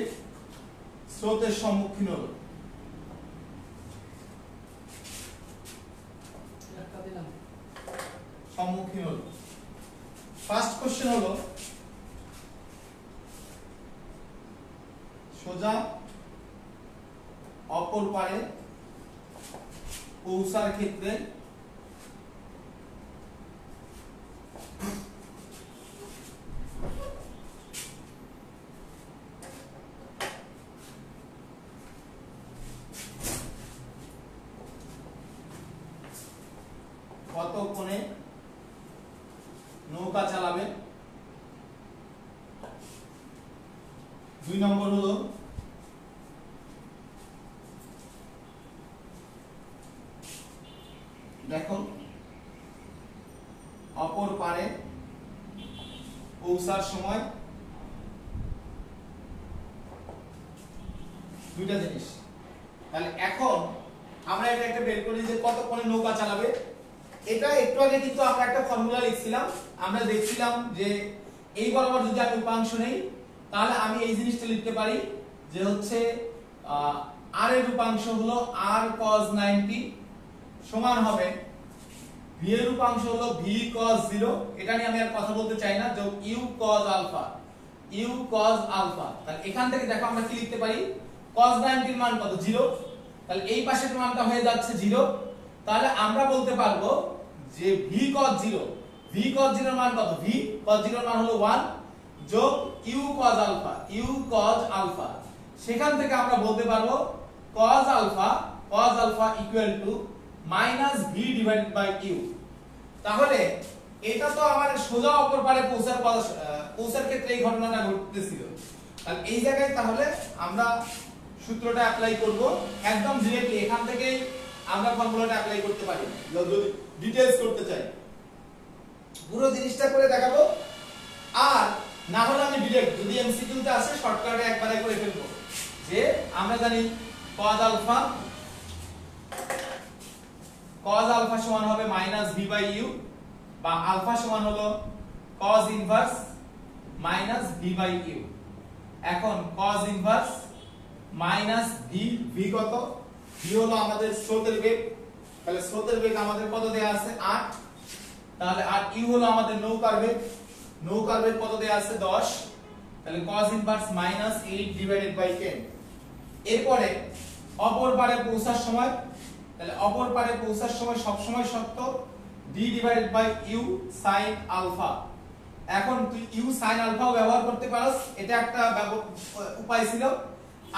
স্রোতের সম্মুখীন হলো। ফার্স্ট কোশ্চেন হলো সোজা অপর পারে পৌঁছার ক্ষেত্রে কত কোণে নৌকা চালাবে। 2 নম্বর হলো দেখো অপর পারে পৌঁছার সময় দুইটা জিনিস, তাহলে এখন আমরা এটা একটা বের করি যে কত কোণে নৌকা চালাবে। এটা একটু আগে কিন্তু আমরা একটা ফর্মুলা লিখছিলাম, আমরা দেখছিলাম যে এই বরাবর যদি আমি উপাংশ নেই তাহলে আমি এই জিনিসটা লিখতে পারি যে হচ্ছে r এর উপাংশ হলো r cos 90 সমান হবে v এর উপাংশ হলো v cos 0, এটা নিয়ে আমি আর কথা বলতে চাই না, যোগ u cos alpha, u cos alpha. তাহলে এখান থেকে দেখো আমরা কি লিখতে পারি, cos 90 এর মান কত 0, তাহলে এই পাশের মানটা হয়ে যাচ্ছে 0। তাহলে আমরা বলতে পারবো যে v cos 0, v cos 0 এর মান কত, v cos 0 এর মান হলো 1 যোগ u cos alpha, u cos alpha. সেখান থেকে আমরা বলতে পারবো cos alpha equal to minus v divided by u। তাহলে এটা তো আমার সোজা অপর পারে পৌঁছার ক্ষেত্রে এই ঘটনাটা ঘটতেছিল। তাহলে এই জায়গায় তাহলে আমরা সূত্রটা অ্যাপ্লাই করব একদম ডিরেক্টলি, এখান থেকেই আমরা ফর্মুলাটা অ্যাপ্লাই করতে পারি। যদি ডিটেইলস করতে চাই পুরো জিনিসটা করে দেখাবো, আর না হলে আমি ডিরেক্ট যদি এমসিকিউ তে আসে শর্টকাটে একবারে করে ফেলবো। যে আমরা জানি cos আলফা সমান হবে মাইনাস v বাই u, বা আলফা সমান হলো cos ইনভার্স মাইনাস v বাই u। এখন cos ইনভার্স মাইনাস v কত, v হলো আমাদের স্রোতের বেগ, তাহলে স্রোতের বেগ আমাদের কত দেয়া আছে 8, তাহলে আর u হলো আমাদের নৌকার বেগ, নৌকার বেগ কত দেয়া আছে 10, তাহলে cos inverse minus 8 divided by 10। এরপরে অপর পারে পৌঁছার সময়, তাহলে অপর পারে পৌঁছার সময় সব সময় সত্য d divided by u sin alpha. এখন তুই u sin আলফাও ব্যবহার করতে পারস, এটা একটা উপায় ছিল।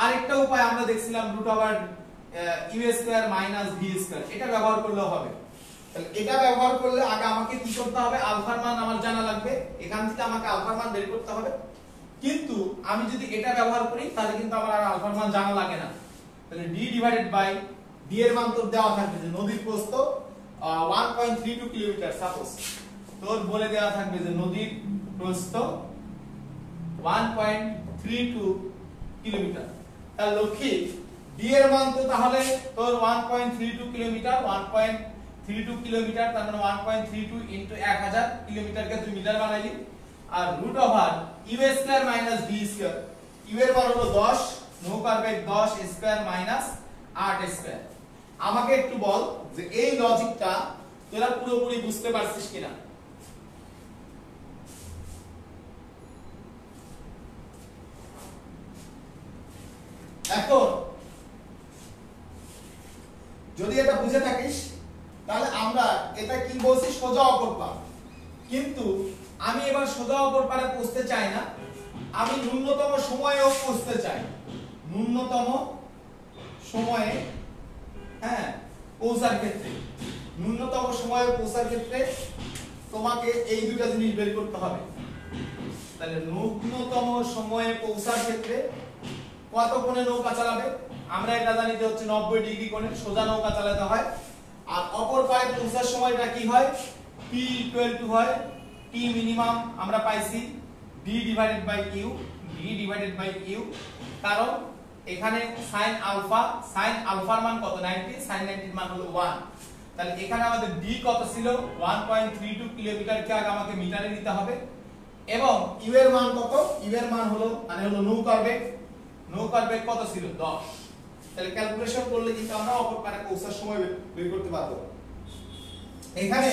আরেকটা উপায় আমরা দেখছিলাম √u square minus v square, এটা ব্যবহার করলেও হবে। তাহলে এটা ব্যবহার করলে আগে আমাকে কি করতে হবে, আলফার মান আমার জানা লাগবে, এখান থেকে আমাকে আলফার মান বের করতে হবে। কিন্তু আমি যদি এটা ব্যবহার করি তাহলে কিন্তু আমার আর আলফার মান জানা লাগে না। তাহলে d ডিভাইডেড বাই d এর মান তো দেওয়া থাকবে যে নদীর প্রস্থ 1.32 কিলোমিটার, সাপোজ তোর বলে দেওয়া থাকবে যে নদীর প্রস্থ 1.32 কিলোমিটার। তাহলে লক্ষ্মী d এর মান তো তাহলে তোর 1.32 কিলোমিটার, 1.32 কিলোমিটার তার মানে 1.32 ইনটু 1000 কিলোমিটারকে তুই মিটার বানাইলি, আর √u square minus v square, u এর মান হলো 10, নৌকার বেগ 10 স্কয়ার মাইনাস 8 স্কয়ার। আমাকে একটু বল যে এই লজিকটা তোরা পুরোপুরি বুঝতে পারছিস কিনা। এখন যদি এটা বুঝে থাকিস তাহলে আমরা এটা কি বলছি, সোজা অপর পার। কিন্তু আমি এবার সোজা অপর পারে পৌঁছতে চাই না, আমি ন্যূনতম সময়েও পৌঁছতে চাই, ন্যূনতম সময়ে পৌঁছার ক্ষেত্রে, ন্যূনতম সময়ে পৌঁছার ক্ষেত্রে তোমাকে এই দুটো জিনিস বের করতে হবে। তাহলে ন্যূনতম সময়ে পৌঁছার ক্ষেত্রে কত কোণে নৌকা চালাবে, আমরা এটা জানি যে হচ্ছে 90 ডিগ্রি কোণে সোজা নৌকা চালাতে হয়। আর অপর পারে পৌঁছার সময়টা কি হয়, p ইকুয়াল টু হয় t মিনিমাম আমরা পাইছি d divided by u, d divided by u, কারণ এখানে sin আলফার মান কত 90, sin 90 এর মান হলো 1। তাহলে এখানে আমাদের d কত ছিল 1.32 কিলোমিটার কে আগে আমাকে মিটারে নিতে হবে, এবং u এর মান কত, u এর মান হলো মানে হলো নৌকার বেগ কত ছিল 10। তাহলে ক্যালকুলেশন করলে কিন্তু আমরা অপর পারে পৌঁছার সময় বের করতে পারবো। এখানে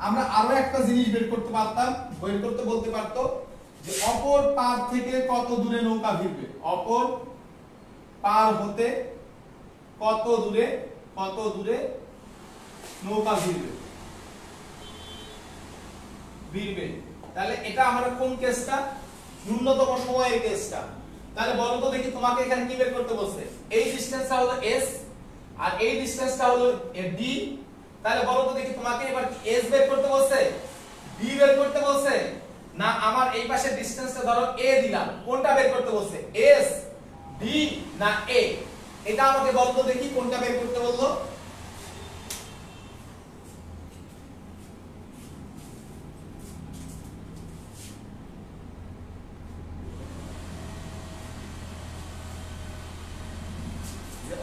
আমরা আরো একটা জিনিস বের করতে পারতাম, বের করতে বলতে পারতো যে অপর পার থেকে কত দূরে নৌকা ভিড়বে, অপর পার হতে কত দূরে নৌকা ভিড়বে। তাহলে এটা আমরা কোন কেসটা, ন্যূনতম সময়ের কেসটা। তাহলে বলো তো দেখি তোমাকে এখানে কি বের করতে বলছে, এই ডিসটেন্সটা হলো s আর এই ডিসটেন্সটা হলো d। তাহলে বলো তো দেখি তোমাকে এবার s বের করতে বলছে, d বের করতে বলছে, না আমার এই পাশের ডিসটেন্সটা ধরো a দিলাম, কোনটা বের করতে বলছে, s d না a, এটা আমাকে বলতো দেখি কোনটা বের করতে বললো।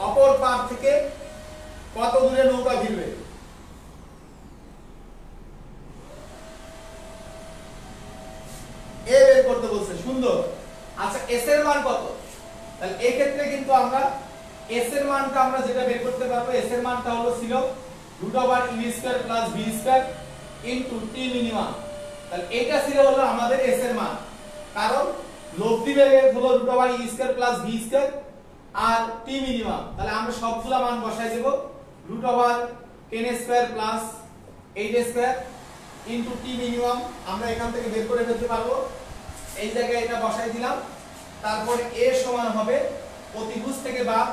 অপর পার নৌকা ভিড়বে? এ বের করতে বলছে, সুন্দর। আচ্ছা এস এর মান কত? তাহলে এই ক্ষেত্রে কিন্তু আমরা এস এর মানটা আমরা যেটা বের করতে পারবো, এস এর মানটা হলো ছিল √u² + v² ইনটু টি মিনিমাম। তাহলে এটা ছিল হলো আমাদের এস এর মান, কারণ লব্ধি বের হলো √u² + v² আর টি মিনিমাম। তাহলে আমরা সবগুলা মান বসাই দেব, √10² + 8² ইনটু টি মিনিমাম আমরা এখান থেকে বের করে ফেলতে পারবো। এই জায়গায় এটা বসাই দিলাম। তারপরে a সমান হবে প্রতিভুজ থেকে বাদ,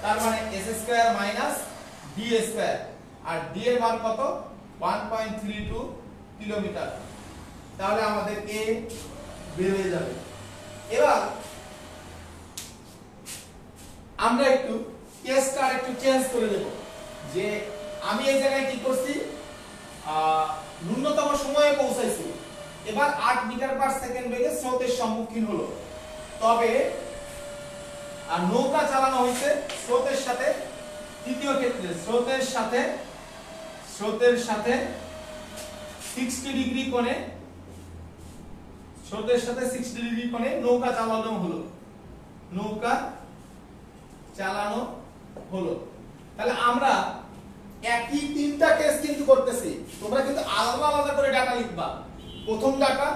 তার মানে s² - d² আর d এর মান কত? 1.32 কিলোমিটার। তাহলে আমাদের a বের হয়ে যাবে। এবার আমরা একটু কেসটা একটু চেঞ্জ করে দেব, যে আমি এই জায়গায় কি করছি, ন্যূনতম সময়ে পৌঁছাইছি, এবার 8 মিটার/সেকেন্ড বেগে স্রোতের সম্মুখীন হলো, তবে আর নৌকা চালানো হয়েছে স্রোতের সাথে, তৃতীয় ক্ষেত্রে স্রোতের সাথে 60 ডিগ্রি কোণে, স্রোতের সাথে 60 ডিগ্রি কোণে নৌকা চালানো হলো। তাহলে আমরা একই তিনটা কেস কিন্তু করতেছি, তোমরা কিন্তু আলাদা আলাদা করে ডাটা লিখবা। প্রথম ডাটা,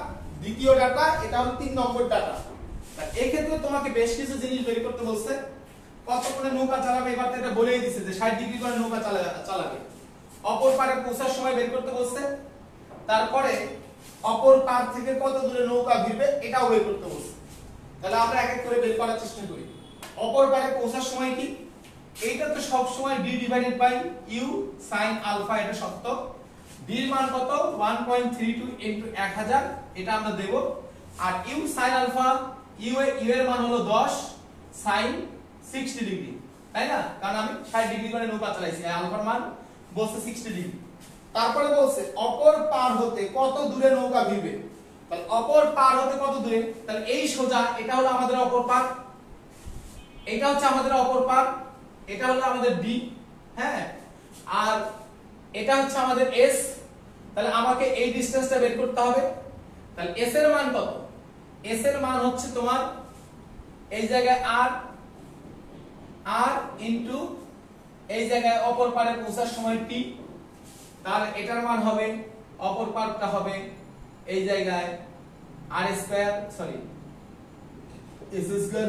দ্বিতীয় ডাটা, এটা হলো 3 নম্বর ডাটা। এই ক্ষেত্রে তোমাকে বেশ কিছু জিনিস বের করতে বলছে। কত কোণে নৌকা চালাবে, এবার তো এটা বলেই দিয়েছে যে 60 ডিগ্রি কোণে নৌকা চালাবে। অপর পারে পৌঁছার সময় বের করতে বলছে। তারপরে অপর পার থেকে কত দূরে নৌকা ভিড়বে এটাও বের করতে বলছে। তাহলে আমরা এক এক করে বের করার চেষ্টা করি। অপর পারে পৌঁছার সময় কি, এইটা তো সব সময় d/u sin আলফা, এটা সত্য। d এর মান কত? 1.32 * 1000, এটা আমরা দেব। আর u sin আলফা, u এর মান হলো 10 sin 60 ডিগ্রি, তাই না? কারণ আমি 60 ডিগ্রি করে নৌকা চালাইছি, আলফার মান বলছে 60 ডিগ্রি। তারপরে বলছে অপর পার হতে কত দূরে নৌকা ভিড়বে। তাহলে অপর পার হতে কত দূরে, তাহলে এই সোজা এটা হলো আমাদের অপর পার, এটা হচ্ছে আমাদের অপর পার, এটা হলো আমাদের ডি, হ্যাঁ, আর এটা হচ্ছে আমাদের এস। তাহলে আমাকে এই ডিসটেন্সটা বের করতে হবে। তাহলে এস এর মান কত? এস এর মান হচ্ছে তোমার এই জায়গায় আর ইনটু এই জায়গায় অপর পারে পৌঁছার সময় টি। তাহলে এটার মান হবে, অপর পারটা হবে এই জায়গায় s²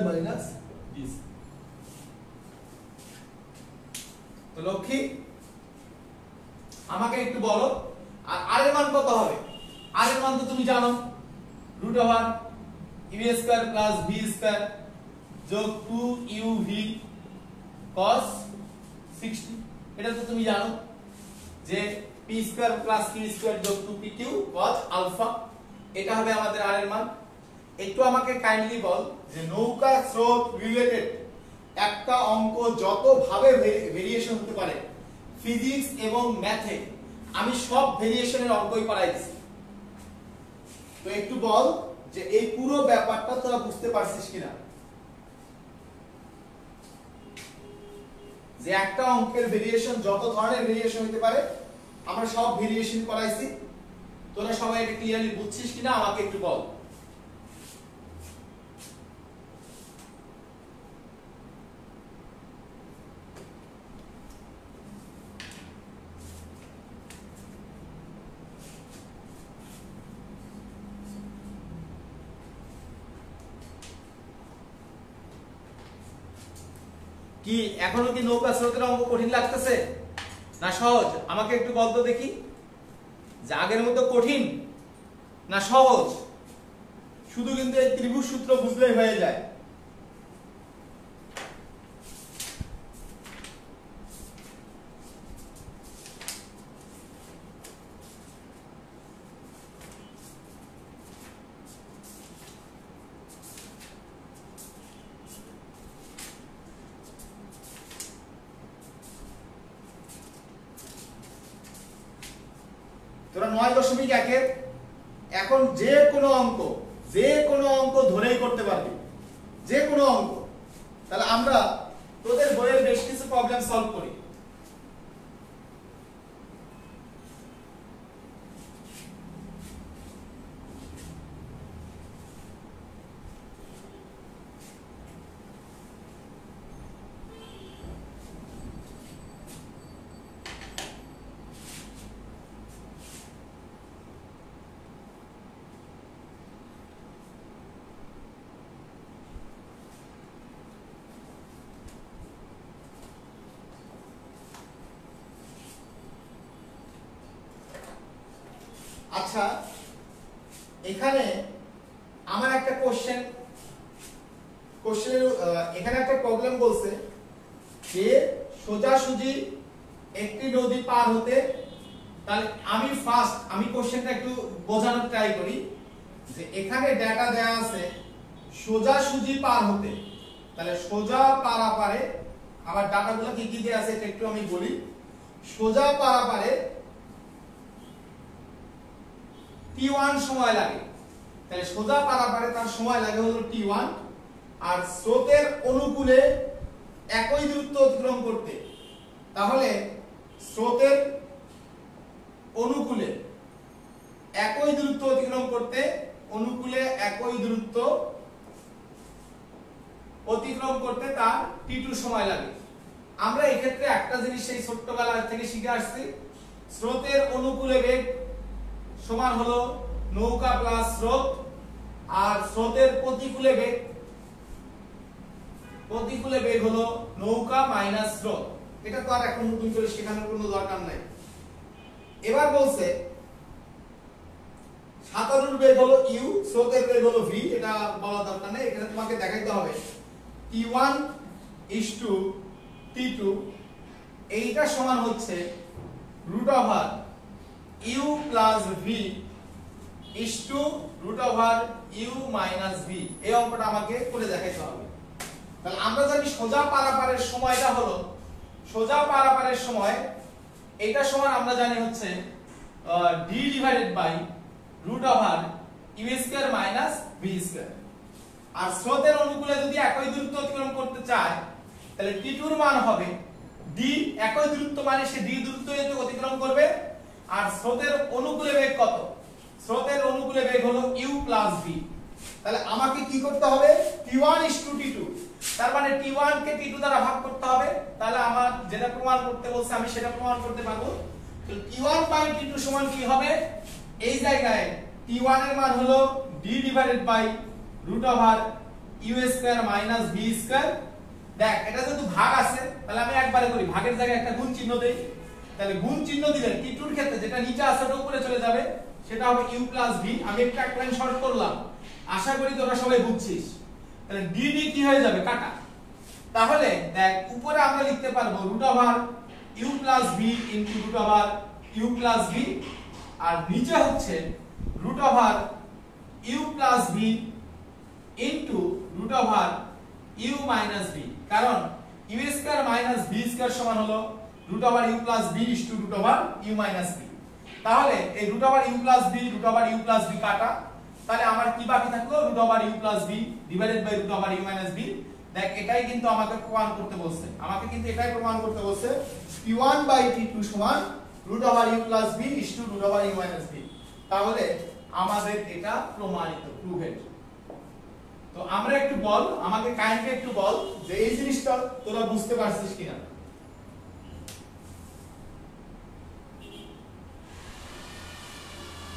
মাইনাস d। তো লক্ষ্মী আমাকে একটু বলো, আর এর মান কত হবে? আর এর মান তো তুমি জানো, √u² + v² যোগ 2uv cos 60, এটা তো তুমি জানো যে p² + q² যোগ 2pq cos আলফা, এটা হবে আমাদের আর এর মান। একটু আমাকে কাইন্ডলি বল যে নৌকা স্রোত রিলেটেড একটা অঙ্ক যত ভাবে ভেরিয়েশন হতে পারে, ফিজিক্স এবং ম্যাথে আমি সব ভেরিয়েশনের অঙ্কই করাই দিছি। তো একটু বল যে এই পুরো ব্যাপারটা তোরা বুঝতে পারছিস কিনা, যে একটা অঙ্কের ভেরিয়েশন যত ধরনের ভেরিয়েশন হতে পারে আমরা সব ভেরিয়েশন করাইছি। তোরা সবাই এটা ক্লিয়ারলি বুঝছিস কিনা আমাকে একটু বল। কি এখনো কি নৌকা স্রোতের অঙ্ক কঠিন লাগতেছে না সহজ? আমাকে একটু বল তো দেখি, যে আগের মতো কঠিন না সহজ? শুধু কিন্তু এই ত্রিভুজ সূত্র বুঝলেই হয়ে যায়। তোরা 9.1 এখন যে কোনো অঙ্ক ধরেই করতে পারবি, যে কোনো অঙ্ক। তাহলে আমরা তোদের বইয়ের বেশ কিছু প্রবলেম সলভ করি। আচ্ছা এখানে আমার একটা কোশ্চেনের এখানে একটা প্রবলেম বলছে যে সোজাসুজি একটি নদী পার হতে, তাহলে আমি কোশ্চেনটা একটু বোঝানোর ট্রাই করি যে এখানে ডেটা দেয়া আছে সোজাসুজি পার হতে, তাহলে সোজা পারাপারে আবার ডাটাগুলো কি কি দেয়া আছে এটা একটু আমি বলি। সোজা পারাপারে t1 সময় লাগে, তাহলে সোজা পারাপারে তার সময় লাগে হলো t1, আর স্রোতের অনুকূলে একই দূরত্ব অতিক্রম করতে, তাহলে স্রোতের অনুকূলে একই দূরত্ব অতিক্রম করতে, অনুকূলে একই দূরত্ব অতিক্রম করতে তার t2 সময় লাগে। আমরা এই ক্ষেত্রে একটা জিনিস সেই ছোট্টবেলা থেকে শিখে আসছি, স্রোতের অনুকূলে বেগ সমান হলো নৌকা প্লাস স্রোত, আর স্রোতের প্রতিকূলে বেগ হলো নৌকা মাইনাস স্রোত। এটা তো আর এখন নতুন করে শেখানোর কোনো দরকার নাই। এবার বলছে সাঁতারুর বেগ হলো u, স্রোতের বেগ হলো v, এটা বলা দরকার নেই, এখানে তোমাকে দেখাইতে হবে t1 t2, এইটা সমান হচ্ছে √u plus v √u minus v। এই অঙ্কটা আমাকে করে দেখাইতে হবে। তাহলে আমরা জানি সোজা পারাপারের সময়টা হলো, সোজা পারাপারের সময় এইটা সমান আমরা জানি হচ্ছে d divided by √u² minus v²। আর স্রোতের অনুকূলে যদি একই দূরত্ব অতিক্রম করতে চায় তাহলে t2 এর মান হবে d, একই দূরত্ব মানে সে d দূরত্ব অতিক্রম করবে। আর স্রোতের অনুকূলে বেগ কত? স্রোতের অনুকূলে বেগ হলো u প্লাস v। তাহলে আমাকে কি করতে হবে? t1 t2, তার মানে t1 কে t2 দ্বারা ভাগ করতে হবে, তাহলে আমার যেটা প্রমাণ করতে বলছে আমি সেটা প্রমাণ করতে পারবো। তো t1 বাই t2 সমান কি হবে? এই জায়গায় t1 এর মান হলো d divided by √u² minus v²। দেখ এটা যেহেতু ভাগ আছে তাহলে আমি একবারে করি, ভাগের জায়গায় একটা গুণ চিহ্ন দেই, তাহলে গুণ চিহ্ন দিলে t2 এর ক্ষেত্রে যেটা নিচে আছে ওটা উপরে চলে যাবে, সেটা হবে u প্লাস v। আমি একটা লাইন শর্ট করলাম, আশা করি তোরা সবাই বুঝছিস। তাহলে d কি হয়ে যাবে? কাটা। তাহলে দেখ উপরে আমরা লিখতে পারবো √u plus v into √u plus v, আর নিচে হচ্ছে √u plus v into √u minus v, কারণ u² মাইনাস v² সমান হলো √u plus v into √u minus v। তাহলে এই √u plus v √u plus v কাটা, তাহলে আমার কি বাকি থাকলো? √u plus v divided by √u minus v। দেখ এটাই কিন্তু আমাকে প্রমাণ করতে বলছে, t1 বাই t2 সমান √u plus v into √u minus v। তাহলে আমাদের এটা প্রমাণিত, প্রুভেড। তো আমরা একটু বল, আমাকে কাইন্ডলি একটু বল যে এই জিনিসটা তোরা বুঝতে পারছিস কিনা।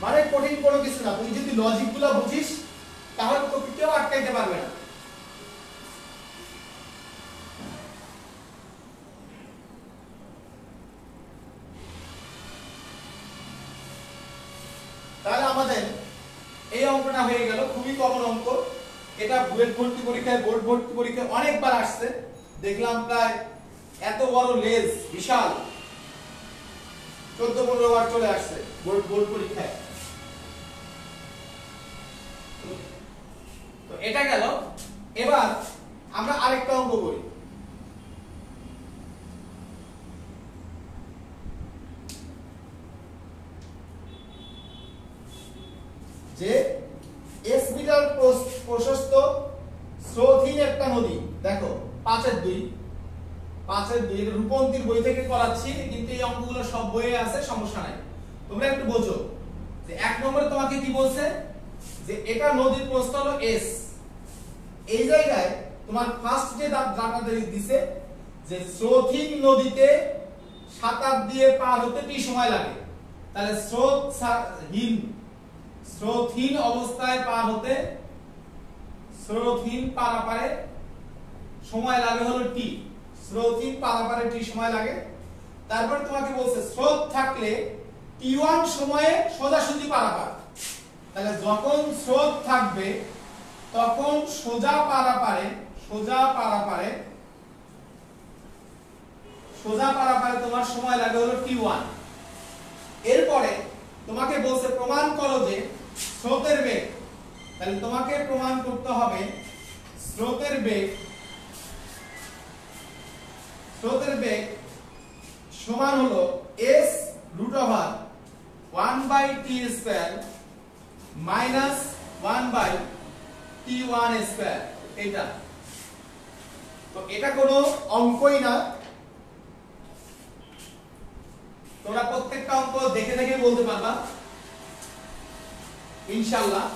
মানে কঠিন কোনো কিছু না, তুই যদি লজিকগুলো বুঝিস তাহলে তোকে কেউ আটকাইতে পারবে না। তাহলে আমাদের এই অঙ্কটা হয়ে গেল, খুবই কমন অঙ্ক। এটা বুয়েট ভর্তি পরীক্ষায়, বোর্ড ভর্তি পরীক্ষায় অনেকবার আসছে, দেখলাম প্রায় এত বড় লেজ বিশাল 14-15 বার চলে আসছে বোর্ড পরীক্ষায়। তো এটা গেল। এবার আমরা আরেকটা অঙ্ক করি। যে s মিটার প্রশস্ত স্রোতহীন একটা নদী, দেখো 5-2 এটা রূপন্তীর বই থেকে করাচ্ছি, কিন্তু এই অঙ্কগুলো সব বইয়ে আছে, সমস্যা নাই, তোমরা একটু বোঝো। যে এক নম্বরে তোমাকে কি বলছে? যে এটা নদীর প্রস্থ হলো s। এই জায়গায় তোমার ফার্স্ট যে ডাটা দিছে যে স্রোতহীন নদীতে সাঁতার দিয়ে পার হতে কি সময় লাগে, তাহলে স্রোতহীন অবস্থায় পার হতে, স্রোতহীন পারাপারে সময় লাগে হলো t, স্রোতহীন পারাপারে t সময় লাগে। তারপর তোমাকে বলছে স্রোত থাকলে t1 সময়ে সোজাসুজি পারাপার। তাহলে যখন স্রোত থাকবে তখন সোজা পারাপারে তোমার সময় লাগে হলো t1। এরপরে তোমাকে বলছে প্রমাণ করো যে স্রোতের বেগ, তাহলে তোমাকে প্রমাণ করতে হবে স্রোতের বেগ সমান হলো s √1/t² মাইনাস 1/t1²। এটা তো এটা কোনো অঙ্কই না, তোমরা প্রত্যেকটা অঙ্ক দেখে দেখে বলতে পারবা ইনশাআল্লাহ।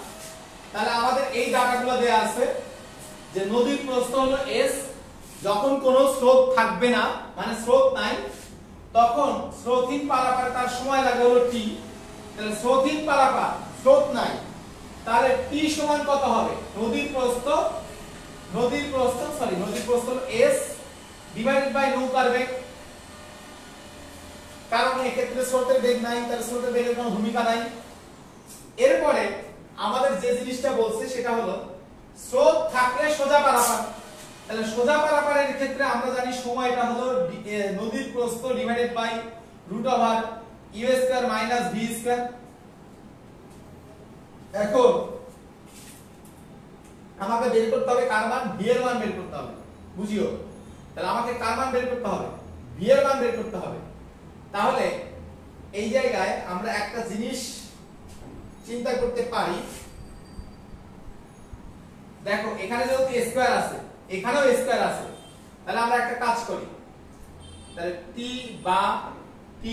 তাহলে আমাদের এই ডাটাগুলো দেয়া আছে যে নদীর প্রস্থ হলো s, যখন কোনো স্রোত থাকবে না মানে স্রোত নাই তখন স্রোতহীন পারাপার তার সময় লাগে হলো t। তাহলে স্রোতহীন পারাপার স্রোত নাই, তাহলে t সমান কত হবে? নদীর প্রস্থ হলো s ডিভাইডেড বাই নৌকার বেগ, কারণ এক্ষেত্রে স্রোতের বেগ নাই, তাহলে স্রোতের বেগের কোনো ভূমিকা নাই। এরপরে আমাদের যে জিনিসটা বলছে সেটা হলো স্রোত থাকলে সোজা পারাপার। তাহলে সোজা পারাপারের ক্ষেত্রে আমরা জানি সময়টা হলো নদীর প্রস্থ divided by √u² minus v²। এখন আমাকে বের করতে হবে কার মান? v এর মান বের করতে হবে, বুঝিও। তাহলে আমাকে কার মান বের করতে হবে? v এর মান বের করতে হবে। তাহলে এই জায়গায় আমরা একটা জিনিস চিন্তা করতে পারি, দেখো এখানে যেহেতু স্কয়ার আছে এখানেও স্কয়ার আছে, তাহলে আমরা একটা কাজ করি, তাহলে t বা t²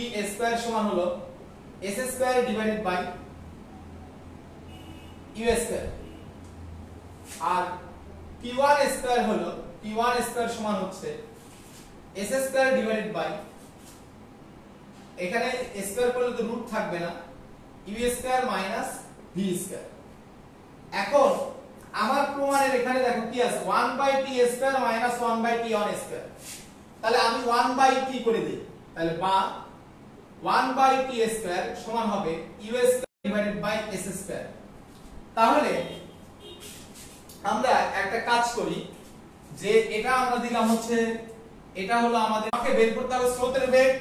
সমান হলো s² divided by u², R t1² হলো t1² সমান হচ্ছে s² ডিভাইডেড বাই, এখানে স্কয়ার করলে তো রুট থাকবে না, u² মাইনাস v²। এখন আমার প্রমাণের এখানে দেখো কি আছে 1/t² মাইনাস 1/t1², তাহলে আমি 1/t করে দেই, তাহলে বা 1/t² সমান হবে u² ডিভাইডেড বাই s²। তাহলে আমরা একটা কাজ করি যে এটা আমরা দিলাম হচ্ছে, এটা হলো আমাকে বের করতে হবে স্রোতের বেগ,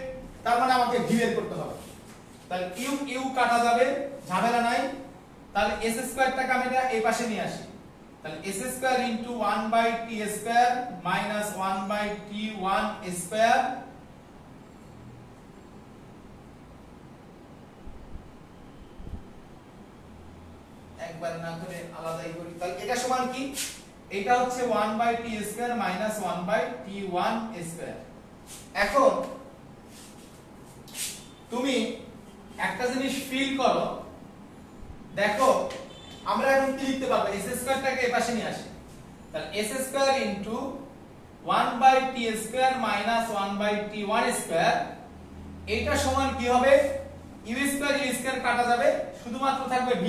তার মানে আমাকে v বের করতে হবে। তাহলে ইউ কাটা যাবে, ঝামেলা নাই। তাহলে s² টাকে আমি এই পাশে নিয়ে আসি, তাহলে s² into 1/t² minus 1/t1² একবার না করে আলাদাই করি। তাহলে এটা সমান কি? এটা হচ্ছে 1/t² মাইনাস 1/t1²। এখন তুমি একটা জিনিস ফিল করো, দেখো আমরা এখন কি লিখতে পারবো? s² টাকে এই পাশে নিয়ে আসি, তাহলে s² into 1/t² minus 1/t1² এটা সমান কি হবে? u² কাটা যাবে, শুধুমাত্র থাকবে v²।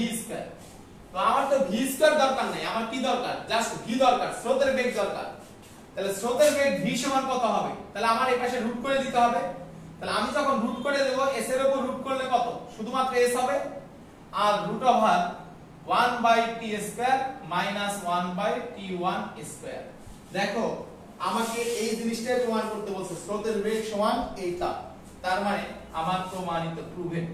তো আমার তো v² দরকার নাই, আমার কি দরকার? জাস্ট v দরকার, স্রোতের বেগ দরকার। তাহলে স্রোতের বেগ v সমান কত হবে? তাহলে আমার এই পাশে রুট করে দিতে হবে। তাহলে আমি যখন রুট করে দেব s এর উপর রুট করলে কত? শুধুমাত্র s হবে, আর √1/t² মাইনাস 1/t1²। দেখো আমাকে এই জিনিসটাই প্রমাণ করতে বলছে, স্রোতের বেগ সমান এইটা, তার মানে আমার প্রমাণিত, প্রুভেড।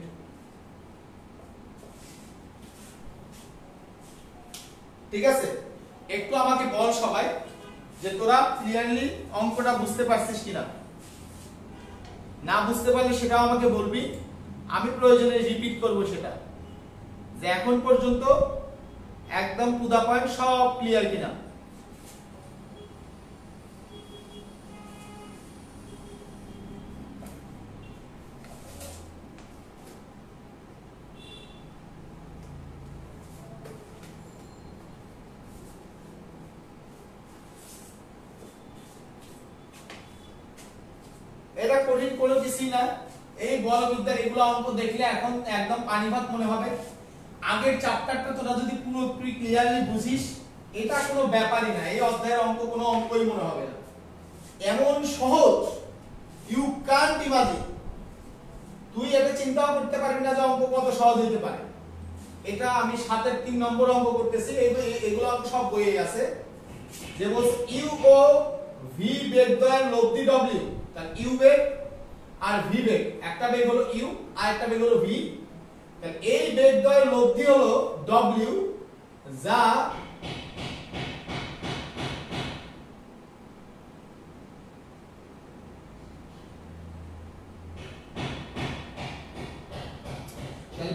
ঠিক আছে, একটু আমাকে বল সবাই যে তোরা ক্লিয়ারলি অঙ্কটা বুঝতে পারছিস কিনা। না বুঝতে পারলে সেটাও আমাকে বলবি, আমি প্রয়োজনে রিপিট করব সেটা, যে এখন পর্যন্ত একদম টু দা পয়েন্ট সব ক্লিয়ার কিনা। এটা কঠিন কোনো কিছুই না, এই বলবিদ্যার এগুলো অঙ্ক দেখলে এখন একদম পানিভাত মনে হবে। আগের চ্যাপ্টারটা তোরা যদি পুরোপুরি ক্লিয়ারলি বুঝিস, এটা কোনো ব্যাপারই না, এই অধ্যায়ের অঙ্ক কোনো অঙ্কই মনে হবে না, এমন সহজ, ইউ কান্ট ইমাজিন। তুই এটা চিন্তাও করতে পারবি না যে অঙ্ক কত সহজ হতে পারে। এটা আমি 7 এর 3 নম্বর অঙ্ক করতেছি, এগুলো অঙ্ক সব বইয়ে আছে। যে বলছে ইউ ও ভি বেগ দ্বয়ের লব্ধি ডব্লিউ, তাহলে ইউ বেগ আর ভি বেগ, একটা বেগ হলো ইউ আর একটা বেগ হলো ভি, তাহলে এই বেগ দ্বয়ের লব্ধি হলো ডব্লিউ, যা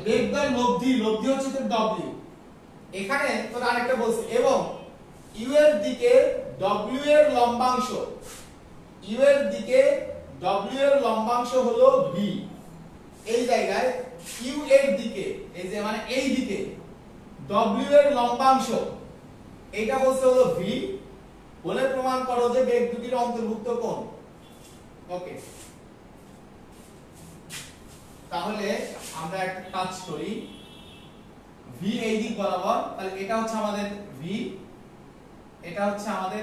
বেগ দ্বয়ের লব্ধি হচ্ছে তো ডব্লিউ। এখানে তোর আরেকটা বলছে এবং ইউ এর দিকে ডব্লিউ এর লম্বাংশ, ইউ এর দিকে ডব্লিউ এর লম্বাংশ হলো ভি। এই জায়গায় ইউ এর দিকে, এই যে মানে এই দিকে ডব্লিউ এর লম্বাংশ, এইটা বলছে হলো ভি, বলে প্রমাণ করো যে বেগ দুটির অন্তর্ভুক্ত কোণ। ওকে, তাহলে আমরা একটা কাজ করি, ভি এই দিক বরাবর, তাহলে এটা হচ্ছে আমাদের ভি, এটা হচ্ছে আমাদের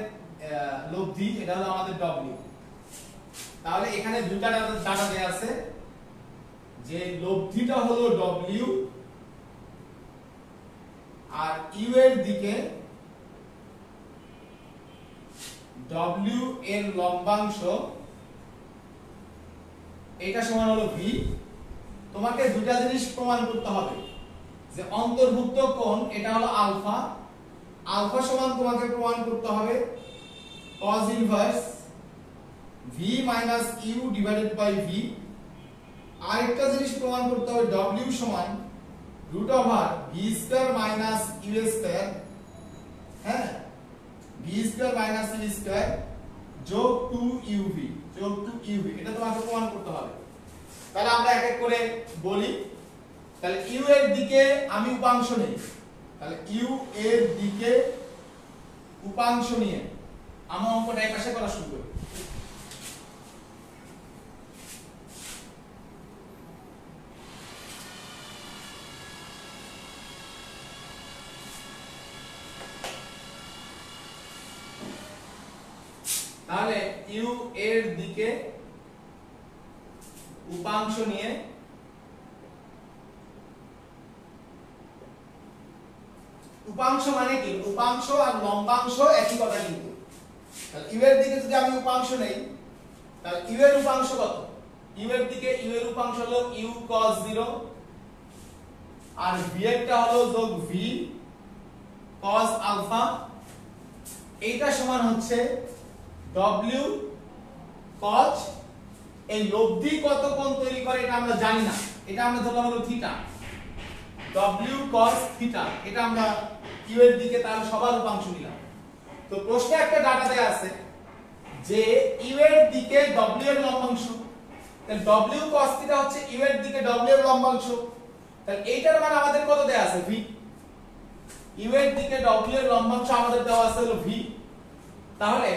লব্ধি, এটা হলো আমাদের ডব্লিউ। তাহলে এখানে দুটো ডাটা দেয়া আছে, যে লব্ধিটা হলো ডব্লিউ আর ইউ এর দিকে ডব্লিউ এর লম্বাংশ, এটা সমান হলো ভি। তোমাকে দুটা জিনিস প্রমাণ করতে হবে, যে অন্তর্ভুক্ত কোণ এটা হলো আলফা, আলফা সমান তোমাকে প্রমাণ করতে হবে cos inverse v minus u divided by v। আরেকটা জিনিস প্রমাণ করতে হবে w সমান root over v square minus u square, হ্যাঁ, v square minus u square যোগ 2uv, যোগ 2uv, এটা তোমাকে প্রমাণ করতে হবে। তাহলে আমরা এক এক করে বলি। তাহলে ইউ এর দিকে আমি উপাংশ নেই, তাহলে ইউ এর দিকে উপাংশ নিয়ে আমরা অঙ্কটা এই পাশে করা শুরু করি। তাহলে ইউ এর দিকে উপাংশ নিয়ে উপাংশ মানে কি, উপাংশ আর লম্বাংশ একই কথা কিন্তু। তাহলে ইউ এর দিকে যদি আমি উপাংশ নেই, তাহলে ইউ এর উপাংশ কত, ইউ এর দিকে ইউ এর উপাংশ হলো ইউ cos 0 আর ভি এরটা হলো যোগ ভি cos আলফা, এইটা সমান হচ্ছে ডব্লিউ cos, এই লব্ধি কত কোণ তৈরি করে এটা আমরা জানি না, এটা আমরা ধরলাম হলো থিটা, w cos থিটা, এটা আমরা ইউ এর দিকে তাহলে সবার উপাংশ নিলাম। তো প্রশ্নে একটা ডাটা দেয়া আছে যে ইউ এর দিকে w এর লম্বাংশ, তাহলে w cos থিটা হচ্ছে ইউ এর দিকে w এর লম্বাংশ, তাহলে এইটার মান আমাদের কত দেয়া আছে v, ইউ এর দিকে w এর লম্বাংশ আমাদের দেওয়া আছে হলো v। তাহলে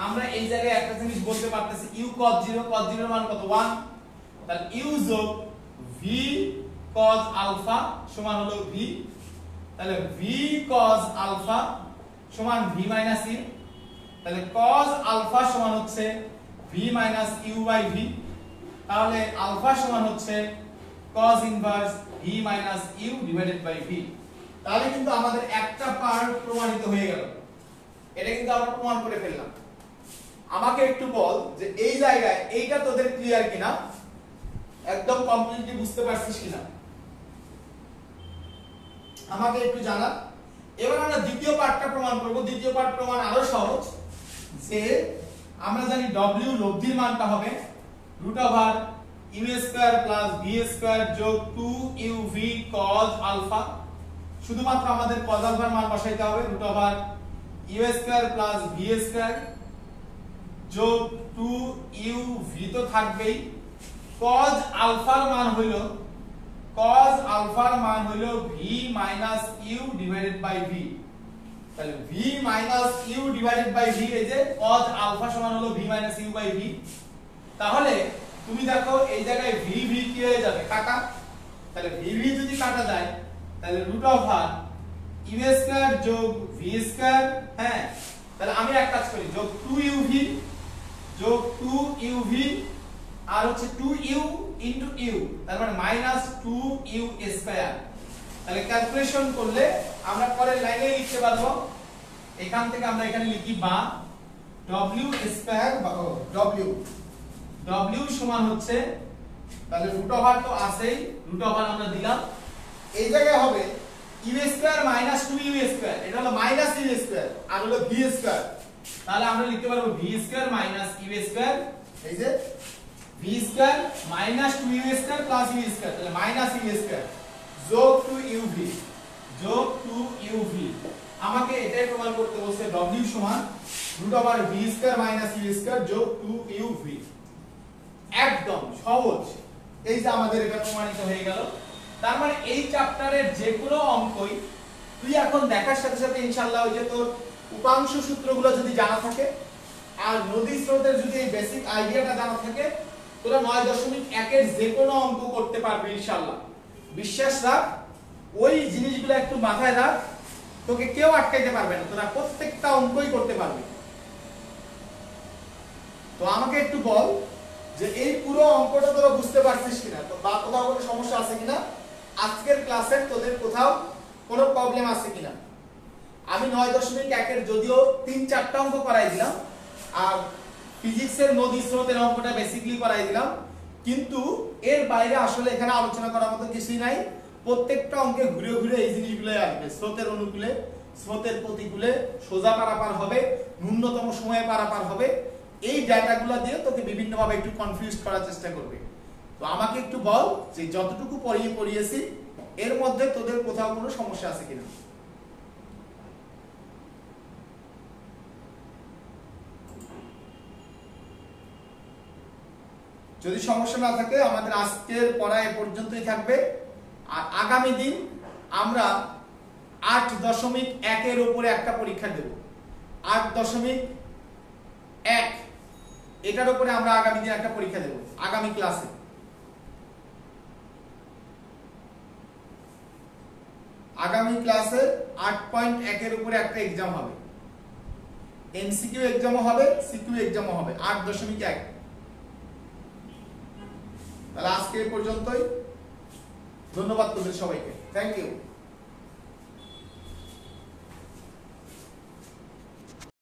আমরা এই জায়গায় একটা জিনিস বলতে পারতেছি, ইউ cos 0, cos 0 এর মান কত 1, তাহলে ইউ যোগ v cos আলফা সমান হলো v, তাহলে v cos আলফা সমান v মাইনাস ইউ, তাহলে cos আলফা সমান হচ্ছে v minus u by v, তাহলে আলফা সমান হচ্ছে cos inverse v minus u divided by v। তাহলে কিন্তু আমাদের একটা পার্ট প্রমাণিত হয়ে গেল, এটা কিন্তু আমরা প্রমাণ করে ফেললাম। আমাকে একটু বল যে এই জায়গায় এইটা তোদের ক্লিয়ার কিনা, একদম কমপ্লিটলি বুঝতে পারছিস কিনা, আমাকে একটু জানা। এবার আমরা দ্বিতীয় পার্টটা প্রমাণ করব। দ্বিতীয় পার্ট প্রমাণ আরো সহজ, যে আমরা জানি w লব্ধির মানটা হবে root over u square plus v square যোগ 2uv cos আলফা, শুধুমাত্র আমাদের cos আলফার মান বসাইতে হবে, root over u square plus v square যোগ 2uv তো থাকবেই, cos আলফার মান হইল cos আলফার মান হইল v minus u divided by v, তাহলে v minus u divided by v, এই যে cos আলফা সমান হলো v minus u by v। তাহলে তুমি দেখো এই জায়গায় v v কি হয়ে যাবে, কাটা, তাহলে v v যদি কাটা যায় তাহলে রুট ওভার ইউ স্কয়ার যোগ v স্কয়ার, হ্যাঁ, তাহলে আমি এক কাজ করি, যোগ 2uv যোগ 2uv আর হচ্ছে 2u ইনটু ইউ, তার মানে মাইনাস 2u স্কয়ার। তাহলে ক্যালকুলেশন করলে আমরা পরের লাইনে লিখতে পারবো, এখান থেকে আমরা এখানে লিখি বা w স্কয়ার w সমান হচ্ছে, তাহলে রুট ওভার তো আছেই, রুট ওভার আমরা দিলাম, এই জায়গায় হবে you square minus 2u square, এটা হলো মাইনাস ইউ স্কয়ার আর হলো ভি স্কয়ার। তাহলে আমরা লিখতে পারবো v square minus u square, এই যে v square minus 2u square plus u square, তাহলে মাইনাস ইউ স্কয়ার যোগ 2uv যোগ 2uv। আমাকে এটাই প্রমাণ করতে বলছে w সমান root over v square minus u square যোগ 2uv। একদম সহজ, এই যে আমাদের এটা প্রমাণিত হয়ে গেল। তার মানে এই চ্যাপ্টারের যে কোনো অঙ্কই তুই এখন দেখার সাথে সাথে ইনশাআল্লাহ ওই যে তোর উপাংশ সূত্রগুলো যদি জানা থাকে আর নদী স্রোতের যদি এই বেসিক আইডিয়াটা জানা থাকে, তোরা 9.1 এর যে কোনো অঙ্ক করতে পারবি ইনশাআল্লাহ। বিশ্বাস রাখ, ওই জিনিসগুলো একটু মাথায় রাখ, তোকে কেউ আটকাইতে পারবে না, তোরা প্রত্যেকটা অঙ্কই করতে পারবি। তো আমাকে একটু বল যে এই পুরো অঙ্কটা তোরা বুঝতে পারছিস কিনা, বা কোথাও কোনো সমস্যা আছে কিনা, আজকের ক্লাসে তোদের কোথাও কোনো প্রবলেম আছে কিনা। আমি 9.1 এর যদিও 3-4টা অঙ্ক করাই দিলাম আর ফিজিক্সের নদী স্রোতের অঙ্কটা বেসিক্যালি করাই দিলাম, কিন্তু এর বাইরে আসলে এখানে আলোচনা করার মতো কিছুই নাই। প্রত্যেকটা অঙ্কে ঘুরে ঘুরে এই জিনিসগুলোই আসবে, স্রোতের অনুকূলে, স্রোতের প্রতিকূলে, সোজা পারাপার হবে, ন্যূনতম সময়ে পারাপার হবে, এই ডাটাগুলো দিয়ে তোকে বিভিন্নভাবে একটু কনফিউজ করার চেষ্টা করবে। তো আমাকে একটু বল যে যতটুকু পড়িয়েছি এর মধ্যে তোদের কোথাও কোনো সমস্যা আছে কিনা। যদি সমস্যা না থাকে আমাদের আজকের পড়া এ পর্যন্তই থাকবে, আর আগামী দিন আমরা 8.1 এর উপরে একটা পরীক্ষা দেব। 8.1 এটার উপরে আমরা আগামী দিন একটা পরীক্ষা দেব, আগামী ক্লাসে। আগামী ক্লাসে 8.1 এর উপরে একটা এক্সাম হবে, এমসিকিউ এক্সামও হবে, সিকিউ এক্সামও হবে। 8.1। তাহলে আজকে এই পর্যন্তই, ধন্যবাদ তোদের সবাইকে, থ্যাংক ইউ।